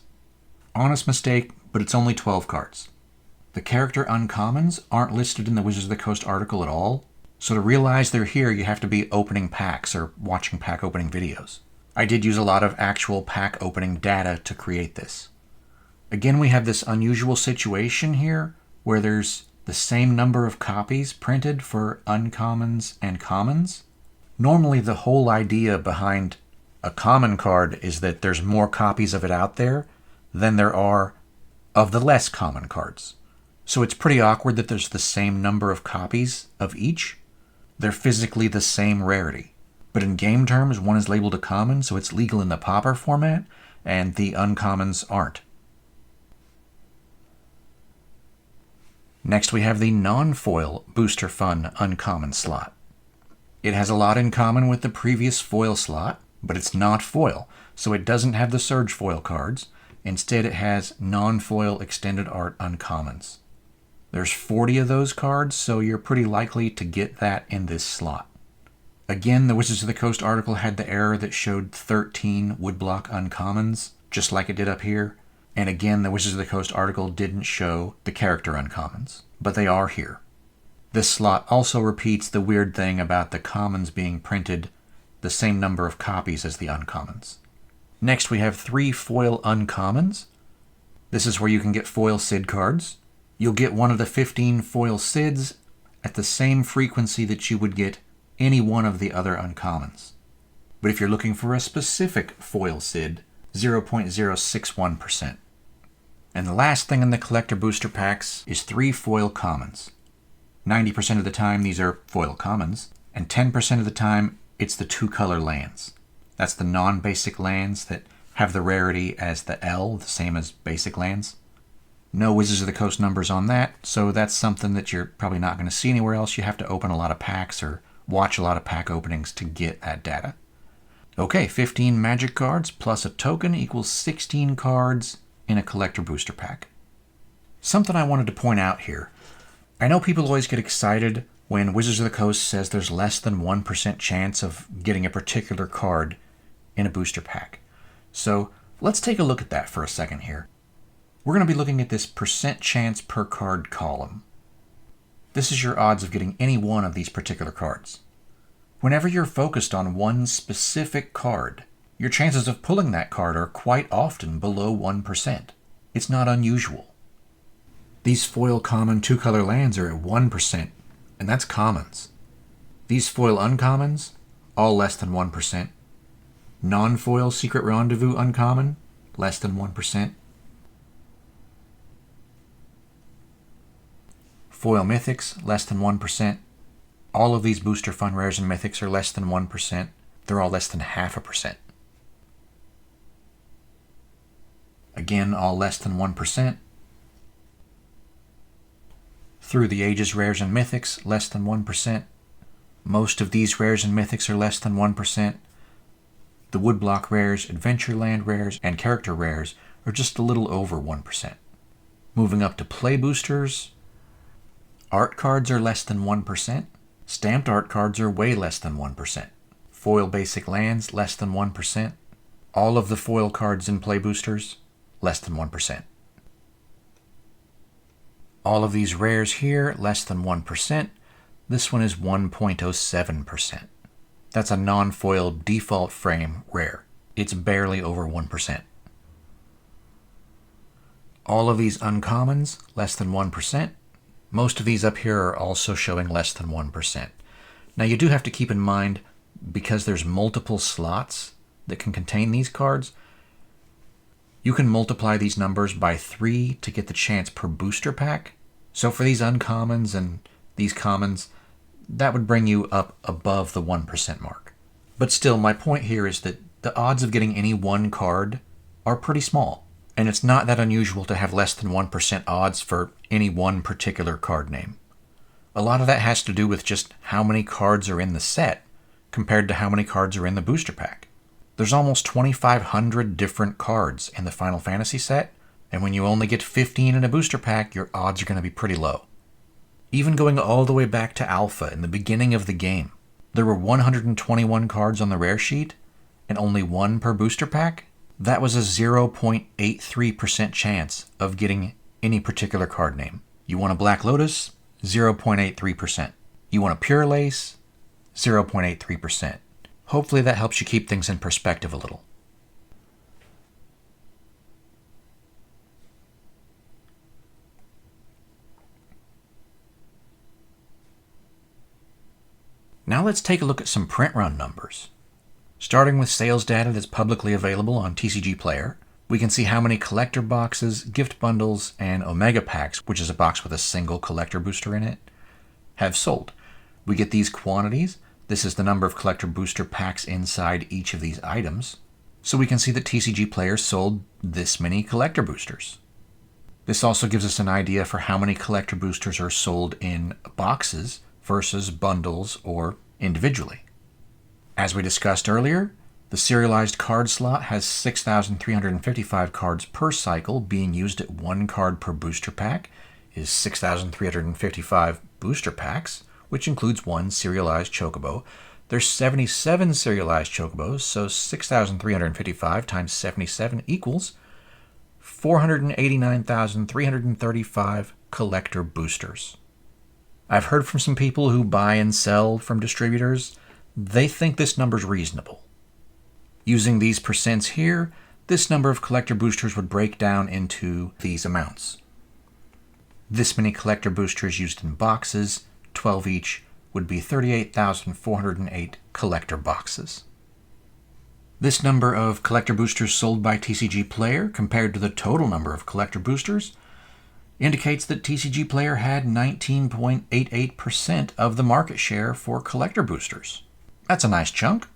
Honest mistake, but it's only 12 cards. The character uncommons aren't listed in the Wizards of the Coast article at all, So to realize they're here, you have to be opening packs or watching pack opening videos. I did use a lot of actual pack opening data to create this. Again, we have this unusual situation here where there's the same number of copies printed for uncommons and commons. Normally, the whole idea behind a common card is that there's more copies of it out there than there are of the less common cards. So it's pretty awkward that there's the same number of copies of each. They're physically the same rarity. But in game terms, one is labeled a common, so it's legal in the Pauper format, and the uncommons aren't. Next we have the non-foil Booster Fun Uncommon slot. It has a lot in common with the previous foil slot, but it's not foil, so it doesn't have the Surge foil cards. Instead it has non-foil Extended Art Uncommons. There's 40 of those cards, so you're pretty likely to get that in this slot. Again, the Wizards of the Coast article had the error that showed 13 Woodblock Uncommons, just like it did up here. And again, the Wizards of the Coast article didn't show the character uncommons, but they are here. This slot also repeats the weird thing about the commons being printed the same number of copies as the uncommons. Next, we have 3 foil uncommons. This is where you can get foil Cid cards. You'll get one of the 15 foil Cids at the same frequency that you would get any one of the other uncommons. But if you're looking for a specific foil Cid, 0.061%. And the last thing in the collector booster packs is 3 foil commons. 90% of the time these are foil commons, and 10% of the time it's the 2-color lands. That's the non-basic lands that have the rarity as the L, the same as basic lands. No Wizards of the Coast numbers on that, so that's something that you're probably not going to see anywhere else. You have to open a lot of packs or watch a lot of pack openings to get that data. Okay, 15 magic cards plus a token equals 16 cards in a collector booster pack. Something I wanted to point out here. I know people always get excited when Wizards of the Coast says there's less than 1% chance of getting a particular card in a booster pack. So let's take a look at that for a second here. We're going to be looking at this percent chance per card column. This is your odds of getting any one of these particular cards. Whenever you're focused on one specific card, your chances of pulling that card are quite often below 1%. It's not unusual. These foil common 2-color lands are at 1%, and that's commons. These foil uncommons, all less than 1%. Non-foil Secret Rendezvous uncommon, less than 1%. Foil mythics, less than 1%. All of these booster fun rares and mythics are less than 1%. They're all less than 0.5%. Again, all less than 1%. Through the Ages rares and mythics, less than 1%. Most of these rares and mythics are less than 1%. The Woodblock rares, Adventureland rares, and character rares are just a little over 1%. Moving up to play boosters, art cards are less than 1%. Stamped art cards are way less than 1%. Foil basic lands, less than 1%. All of the foil cards in play boosters, less than 1%. All of these rares here, less than 1%. This one is 1.07%. That's a non-foil default frame rare. It's barely over 1%. All of these uncommons, less than 1%. Most of these up here are also showing less than 1%. Now you do have to keep in mind, because there's multiple slots that can contain these cards, you can multiply these numbers by 3 to get the chance per booster pack. So for these uncommons and these commons, that would bring you up above the 1% mark. But still, my point here is that the odds of getting any one card are pretty small. And it's not that unusual to have less than 1% odds for any one particular card name. A lot of that has to do with just how many cards are in the set compared to how many cards are in the booster pack. There's almost 2,500 different cards in the Final Fantasy set, and when you only get 15 in a booster pack, your odds are going to be pretty low. Even going all the way back to Alpha in the beginning of the game, there were 121 cards on the rare sheet and only 1 per booster pack. That was a 0.83% chance of getting any particular card name. You want a Black Lotus? 0.83%. You want a Prerelease, 0.83%. Hopefully that helps you keep things in perspective a little. Now let's take a look at some print run numbers. Starting with sales data that's publicly available on TCGPlayer, we can see how many collector boxes, gift bundles, and Omega packs, which is a box with a single collector booster in it, have sold. We get these quantities. This is the number of collector booster packs inside each of these items. So we can see that TCGPlayer sold this many collector boosters. This also gives us an idea for how many collector boosters are sold in boxes versus bundles or individually. As we discussed earlier, the serialized card slot has 6,355 cards per cycle. Being used at 1 card per booster pack is 6,355 booster packs, which includes 1 serialized chocobo. There's 77 serialized chocobos, so 6,355 times 77 equals 489,335 collector boosters. I've heard from some people who buy and sell from distributors. They think this number's reasonable. Using these percents here, this number of collector boosters would break down into these amounts. This many collector boosters used in boxes, 12 each, would be 38,408 collector boxes. This number of collector boosters sold by TCGPlayer compared to the total number of collector boosters indicates that TCGPlayer had 19.88% of the market share for collector boosters. That's a nice chunk.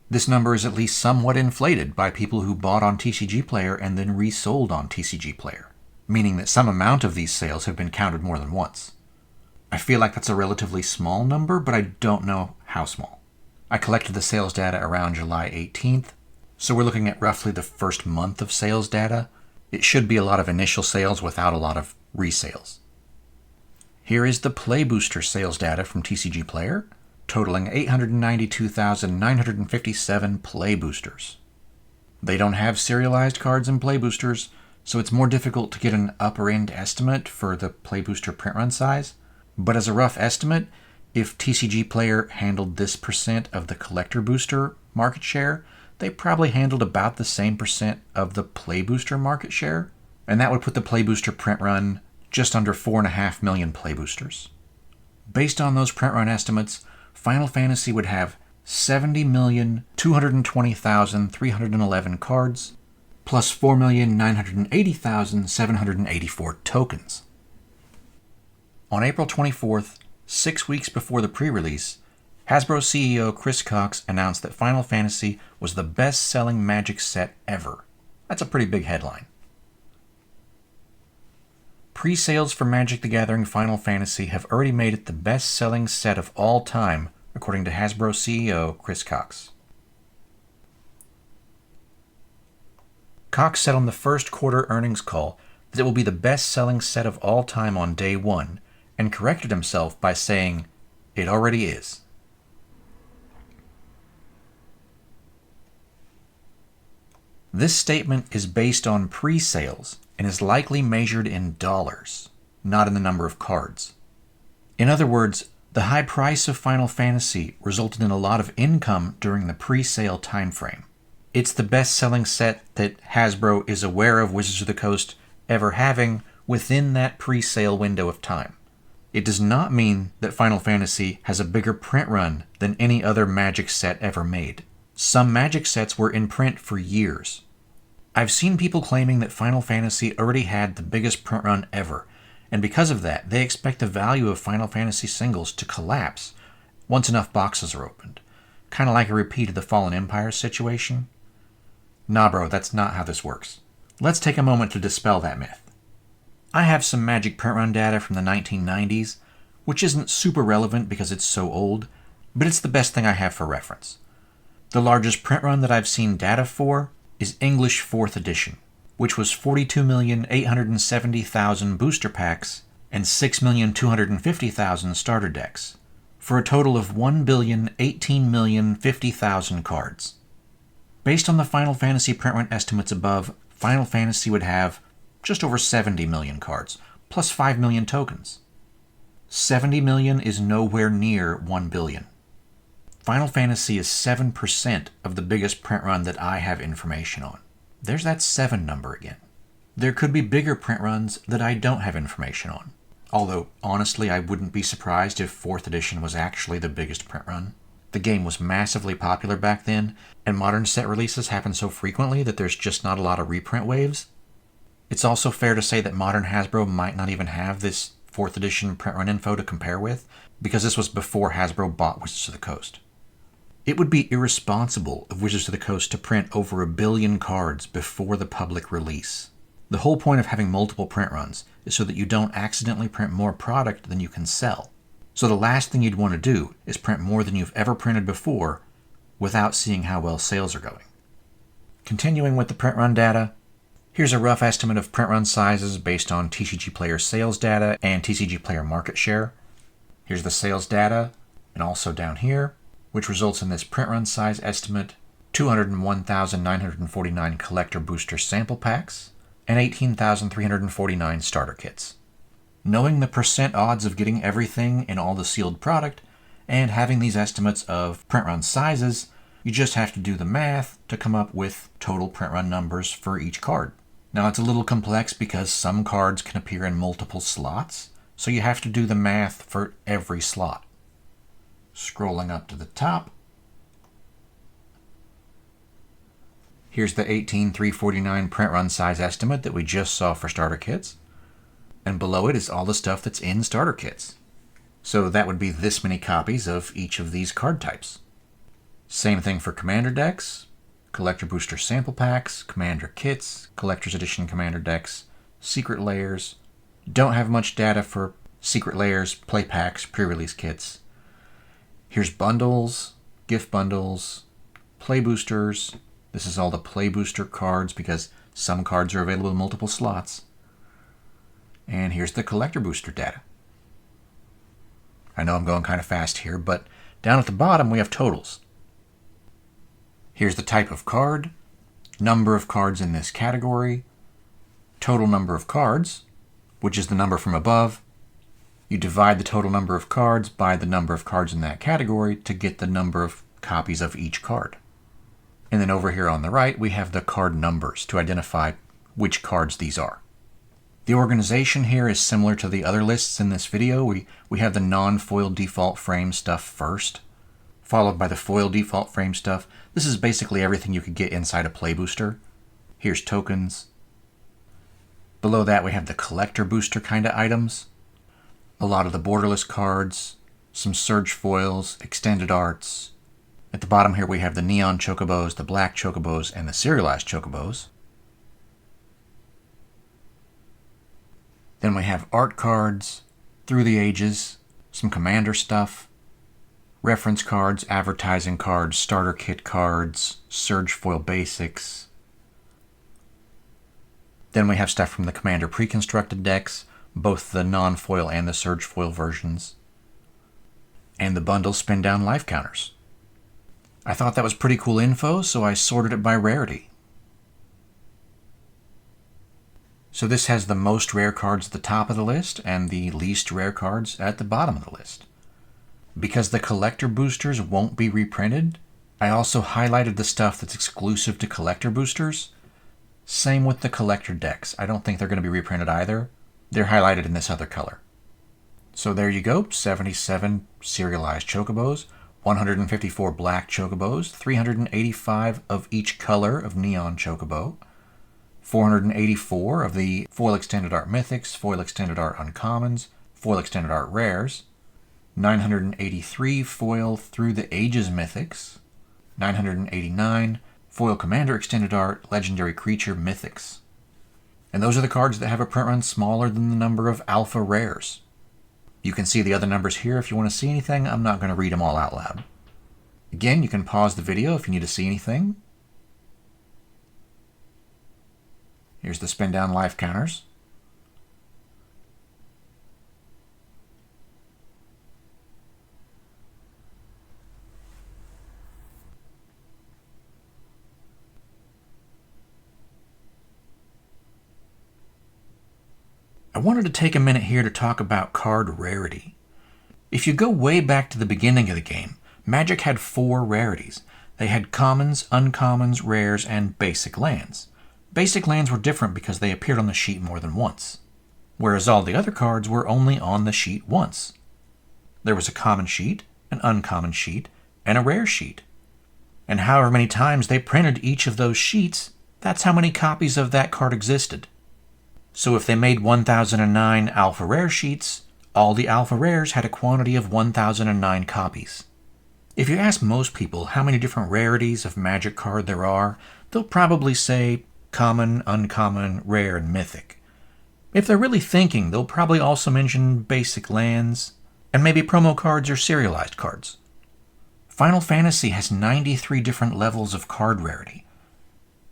This number is at least somewhat inflated by people who bought on TCGPlayer and then resold on TCGPlayer, meaning that some amount of these sales have been counted more than once. I feel like that's a relatively small number, but I don't know how small. I collected the sales data around July 18th, so we're looking at roughly the first month of sales data. It should be a lot of initial sales without a lot of resales. Here is the Play Booster sales data from TCGPlayer, totaling 892,957 Play Boosters. They don't have serialized cards in Play Boosters, so it's more difficult to get an upper end estimate for the Play Booster print run size. But as a rough estimate, if TCGPlayer handled this percent of the collector booster market share, they probably handled about the same percent of the Play Booster market share, and that would put the Play Booster print run just under 4.5 million Play Boosters. Based on those print run estimates, Final Fantasy would have 70,220,311 cards, plus 4,980,784 tokens. On April 24th, 6 weeks before the pre-release, Hasbro CEO Chris Cox announced that Final Fantasy was the best-selling Magic set ever. That's a pretty big headline. Pre-sales for Magic the Gathering Final Fantasy have already made it the best-selling set of all time, according to Hasbro CEO Chris Cox. Cox said on the first quarter earnings call that it will be the best-selling set of all time on day one, and corrected himself by saying, "It already is." This statement is based on pre-sales and is likely measured in dollars, not in the number of cards. In other words, the high price of Final Fantasy resulted in a lot of income during the pre-sale timeframe. It's the best-selling set that Hasbro is aware of Wizards of the Coast ever having within that pre-sale window of time. It does not mean that Final Fantasy has a bigger print run than any other Magic set ever made. Some Magic sets were in print for years. I've seen people claiming that Final Fantasy already had the biggest print run ever, and because of that, they expect the value of Final Fantasy singles to collapse once enough boxes are opened. Kind of like a repeat of the Fallen Empire situation. Nah bro, that's not how this works. Let's take a moment to dispel that myth. I have some Magic print run data from the 1990s, which isn't super relevant because it's so old, but it's the best thing I have for reference. The largest print run that I've seen data for is English 4th edition, which was 42,870,000 booster packs and 6,250,000 starter decks, for a total of 1,018,050,000 cards. Based on the Final Fantasy print run estimates above, Final Fantasy would have just over 70 million cards, plus 5 million tokens. 70 million is nowhere near 1 billion. Final Fantasy is 7% of the biggest print run that I have information on. There's that 7 number again. There could be bigger print runs that I don't have information on. Although, honestly, I wouldn't be surprised if 4th edition was actually the biggest print run. The game was massively popular back then, and modern set releases happen so frequently that there's just not a lot of reprint waves. It's also fair to say that modern Hasbro might not even have this 4th edition print run info to compare with, because this was before Hasbro bought Wizards of the Coast. It would be irresponsible of Wizards of the Coast to print over 1 billion cards before the public release. The whole point of having multiple print runs is so that you don't accidentally print more product than you can sell. So the last thing you'd want to do is print more than you've ever printed before without seeing how well sales are going. Continuing with the print run data, here's a rough estimate of print run sizes based on TCGPlayer sales data and TCGPlayer market share. Here's the sales data, and also down here, which results in this print run size estimate: 201,949 collector booster sample packs, and 18,349 starter kits. Knowing the percent odds of getting everything in all the sealed product, and having these estimates of print run sizes, you just have to do the math to come up with total print run numbers for each card. Now it's a little complex because some cards can appear in multiple slots, so you have to do the math for every slot. Scrolling up to the top, here's the 18,349 print run size estimate that we just saw for starter kits. And below it is all the stuff that's in starter kits. So that would be this many copies of each of these card types. Same thing for commander decks, collector booster sample packs, commander kits, collector's edition commander decks, secret layers. Don't have much data for secret layers, play packs, pre-release kits. Here's bundles, gift bundles, play boosters. This is all the play booster cards because some cards are available in multiple slots. And here's the collector booster data. I know I'm going kind of fast here, but down at the bottom we have totals. Here's the type of card, number of cards in this category, total number of cards, which is the number from above. You divide the total number of cards by the number of cards in that category to get the number of copies of each card. And then over here on the right, we have the card numbers to identify which cards these are. The organization here is similar to the other lists in this video. We have the non-foil default frame stuff first, followed by the foil default frame stuff. This is basically everything you could get inside a play booster. Here's tokens. Below that we have the collector booster kind of items. A lot of the Borderless cards, some Surge foils, extended arts. At the bottom here we have the Neon Chocobos, the Black Chocobos, and the Serialized Chocobos. Then we have art cards, through the ages, some commander stuff, reference cards, advertising cards, starter kit cards, Surge foil basics. Then we have stuff from the commander pre-constructed decks, both the non-foil and the Surge foil versions. And the bundle Spindown life counters. I thought that was pretty cool info, so I sorted it by rarity. So this has the most rare cards at the top of the list and the least rare cards at the bottom of the list. Because the collector boosters won't be reprinted, I also highlighted the stuff that's exclusive to collector boosters. Same with the collector decks. I don't think they're going to be reprinted either. They're highlighted in this other color. So there you go, 77 serialized chocobos, 154 black chocobos, 385 of each color of neon chocobo, 484 of the foil extended art mythics, foil extended art uncommons, foil extended art rares, 983 foil through the ages mythics, 989 foil commander extended art legendary creature mythics. And those are the cards that have a print run smaller than the number of alpha rares. You can see the other numbers here if you want to see anything. I'm not going to read them all out loud. Again, you can pause the video if you need to see anything. Here's the Spindown life counters. I wanted to take a minute here to talk about card rarity. If you go way back to the beginning of the game, Magic had 4 rarities. They had commons, uncommons, rares, and basic lands. Basic lands were different because they appeared on the sheet more than once, whereas all the other cards were only on the sheet once. There was a common sheet, an uncommon sheet, and a rare sheet. And however many times they printed each of those sheets, that's how many copies of that card existed. So if they made 1009 alpha rare sheets, all the alpha rares had a quantity of 1009 copies. If you ask most people how many different rarities of Magic card there are, they'll probably say common, uncommon, rare, and mythic. If they're really thinking, they'll probably also mention basic lands, and maybe promo cards or serialized cards. Final Fantasy has 93 different levels of card rarity.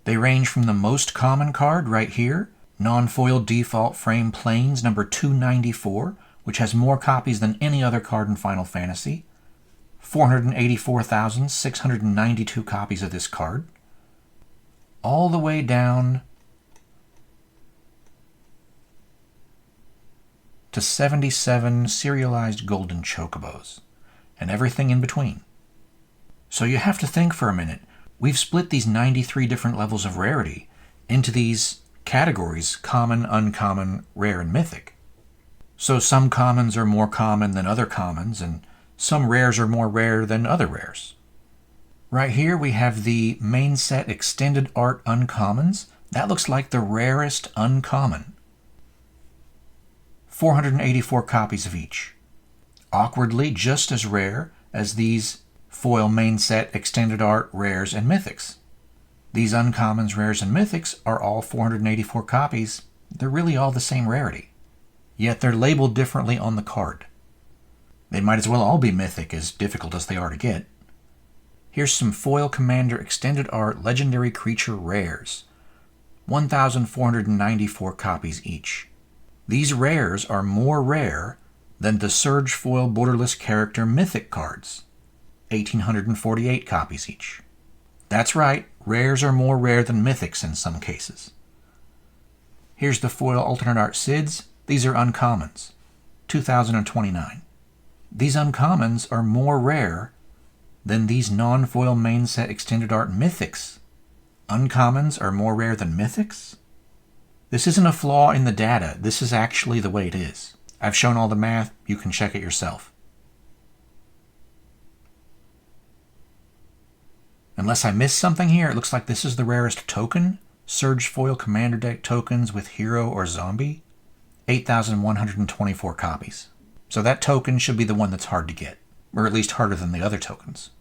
They range from the most common card right here, non-foil default frame planes number 294, which has more copies than any other card in Final Fantasy. 484,692 copies of this card. All the way down to 77 serialized golden chocobos, and everything in between. So you have to think for a minute. We've split these 93 different levels of rarity into these categories: common, uncommon, rare, and mythic. So some commons are more common than other commons, and some rares are more rare than other rares. Right here we have the main set extended art uncommons. That looks like the rarest uncommon. 484 copies of each. Awkwardly just as rare as these foil main set extended art rares and mythics. These uncommons, rares, and mythics are all 484 copies. They're really all the same rarity. Yet they're labeled differently on the card. They might as well all be mythic, as difficult as they are to get. Here's some foil commander extended art legendary creature rares. 1,494 copies each. These rares are more rare than the Surge foil borderless character mythic cards. 1,848 copies each. That's right, rares are more rare than mythics in some cases. Here's the foil alternate art Cids. These are uncommons. 2,029. These uncommons are more rare than these non-foil main set extended art mythics. Uncommons are more rare than mythics? This isn't a flaw in the data. This is actually the way it is. I've shown all the math. You can check it yourself. Unless I missed something here, it looks like this is the rarest token. Surge foil commander deck tokens with hero or zombie. 8,124 copies. So that token should be the one that's hard to get, or at least harder than the other tokens.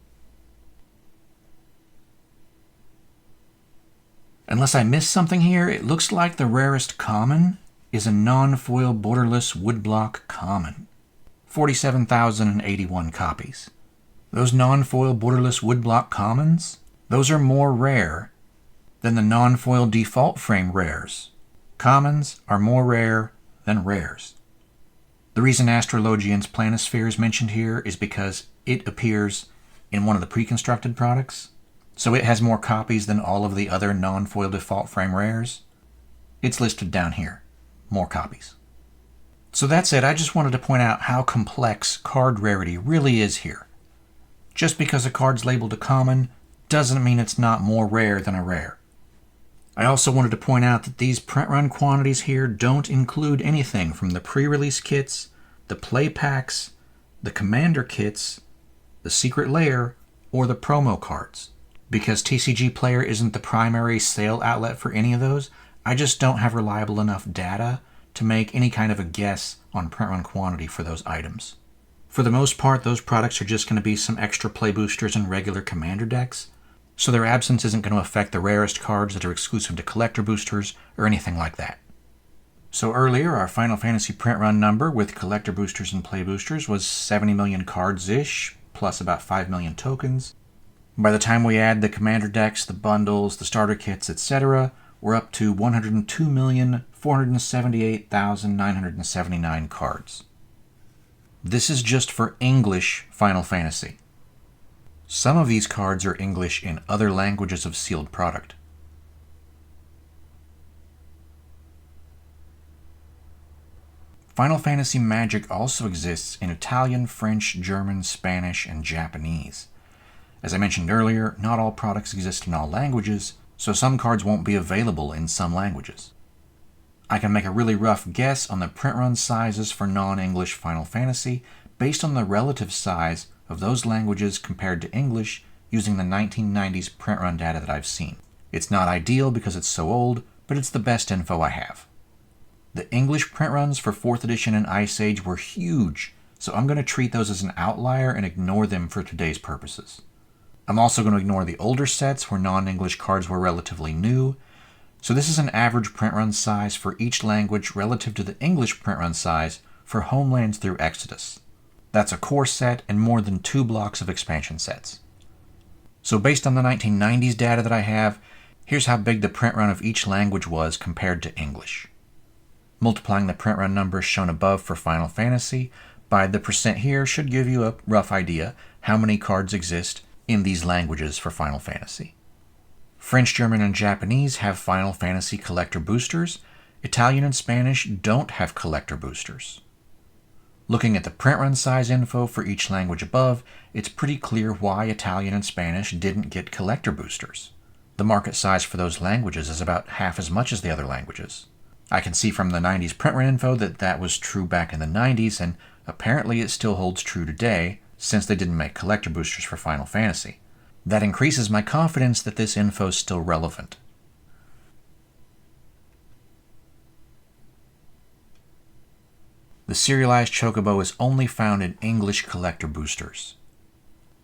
Unless I missed something here, it looks like the rarest common is a non-foil borderless woodblock common. 47,081 copies. Those non-foil borderless woodblock commons, those are more rare than the non-foil default frame rares. Commons are more rare than rares. The reason Astrologian's Planisphere is mentioned here is because it appears in one of the pre-constructed products, so it has more copies than all of the other non-foil default frame rares. It's listed down here. More copies. So that's it. I just wanted to point out how complex card rarity really is here. Just because a card's labeled a common doesn't mean it's not more rare than a rare. I also wanted to point out that these print run quantities here don't include anything from the pre-release kits, the play packs, the commander kits, the secret lair, or the promo cards. Because TCGPlayer isn't the primary sale outlet for any of those, I just don't have reliable enough data to make any kind of a guess on print run quantity for those items. For the most part, those products are just going to be some extra play boosters and regular commander decks, so their absence isn't going to affect the rarest cards that are exclusive to collector boosters or anything like that. So earlier, our Final Fantasy print run number with collector boosters and play boosters was 70 million cards-ish, plus about 5 million tokens. By the time we add the commander decks, the bundles, the starter kits, etc., we're up to 102,478,979 cards. This is just for English Final Fantasy. Some of these cards are English in other languages of sealed product. Final Fantasy Magic also exists in Italian, French, German, Spanish, and Japanese. As I mentioned earlier, not all products exist in all languages, so some cards won't be available in some languages. I can make a really rough guess on the print run sizes for non-English Final Fantasy based on the relative size of those languages compared to English using the 1990s print run data that I've seen. It's not ideal because it's so old, but it's the best info I have. The English print runs for 4th edition and Ice Age were huge, so I'm going to treat those as an outlier and ignore them for today's purposes. I'm also going to ignore the older sets where non-English cards were relatively new, so this is an average print run size for each language relative to the English print run size for Homelands through Exodus. That's a core set and more than 2 blocks of expansion sets. So based on the 1990s data that I have, here's how big the print run of each language was compared to English. Multiplying the print run numbers shown above for Final Fantasy by the percent here should give you a rough idea how many cards exist in these languages for Final Fantasy. French, German, and Japanese have Final Fantasy collector boosters. Italian and Spanish don't have collector boosters. Looking at the print run size info for each language above, it's pretty clear why Italian and Spanish didn't get collector boosters. The market size for those languages is about half as much as the other languages. I can see from the 90s print run info that that was true back in the 90s, and apparently it still holds true today, since they didn't make collector boosters for Final Fantasy. That increases my confidence that this info is still relevant. The Serialized Chocobo is only found in English collector boosters.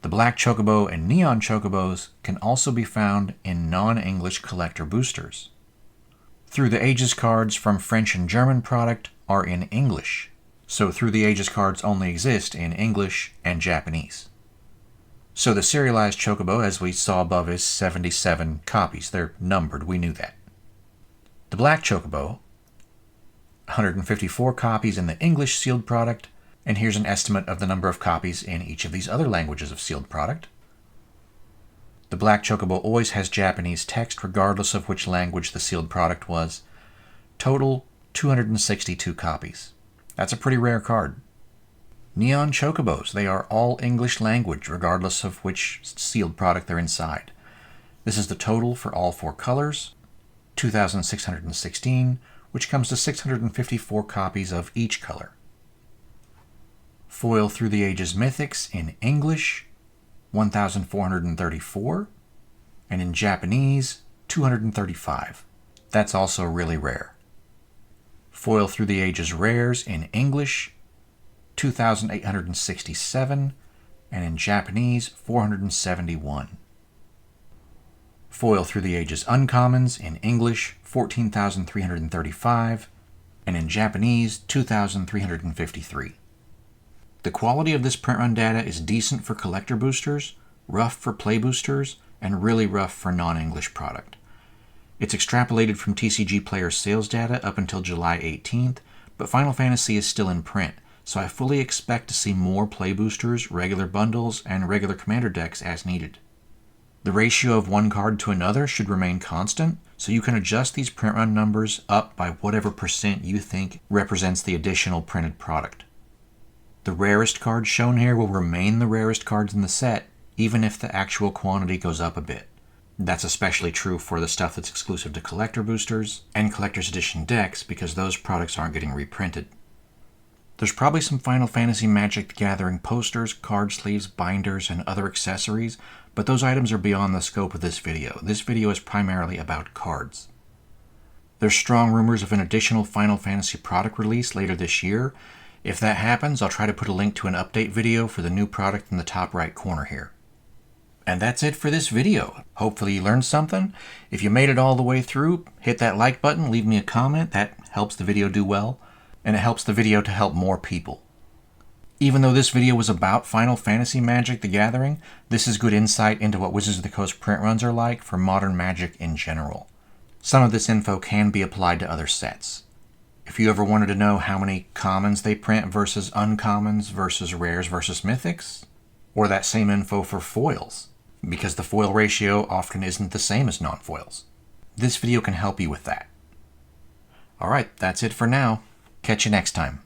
The Black Chocobo and Neon Chocobos can also be found in non-English collector boosters. Through the Ages cards from French and German product are in English, so Through the Ages cards only exist in English and Japanese. So the Serialized Chocobo, as we saw above, is 77 copies. They're numbered, we knew that. The Black Chocobo, 154 copies in the English sealed product, and here's an estimate of the number of copies in each of these other languages of sealed product. The Black Chocobo always has Japanese text regardless of which language the sealed product was. Total, 262 copies. That's a pretty rare card. Neon Chocobos, they are all English language regardless of which sealed product they're inside. This is the total for all 4 colors, 2,616, which comes to 654 copies of each color. Foil Through the Ages Mythics in English, 1,434, and in Japanese, 235. That's also really rare. Foil Through the Ages Rares in English, 2,867, and in Japanese, 471. Foil Through the Ages Uncommons in English, 14,335, and in Japanese, 2,353. The quality of this print run data is decent for collector boosters, rough for play boosters, and really rough for non-English product. It's extrapolated from TCGPlayer sales data up until July 18th, but Final Fantasy is still in print, so I fully expect to see more play boosters, regular bundles, and regular commander decks as needed. The ratio of one card to another should remain constant, so you can adjust these print run numbers up by whatever percent you think represents the additional printed product. The rarest cards shown here will remain the rarest cards in the set, even if the actual quantity goes up a bit. That's especially true for the stuff that's exclusive to collector boosters and collector's edition decks, because those products aren't getting reprinted. There's probably some Final Fantasy Magic the Gathering posters, card sleeves, binders, and other accessories, but those items are beyond the scope of this video. This video is primarily about cards. There's strong rumors of an additional Final Fantasy product release later this year. If that happens, I'll try to put a link to an update video for the new product in the top right corner here. And that's it for this video. Hopefully you learned something. If you made it all the way through, hit that like button, leave me a comment. That helps the video do well, and it helps the video to help more people. Even though this video was about Final Fantasy Magic the Gathering, this is good insight into what Wizards of the Coast print runs are like for modern Magic in general. Some of this info can be applied to other sets. If you ever wanted to know how many commons they print versus uncommons versus rares versus mythics, or that same info for foils, because the foil ratio often isn't the same as non-foils, this video can help you with that. Alright, that's it for now. Catch you next time.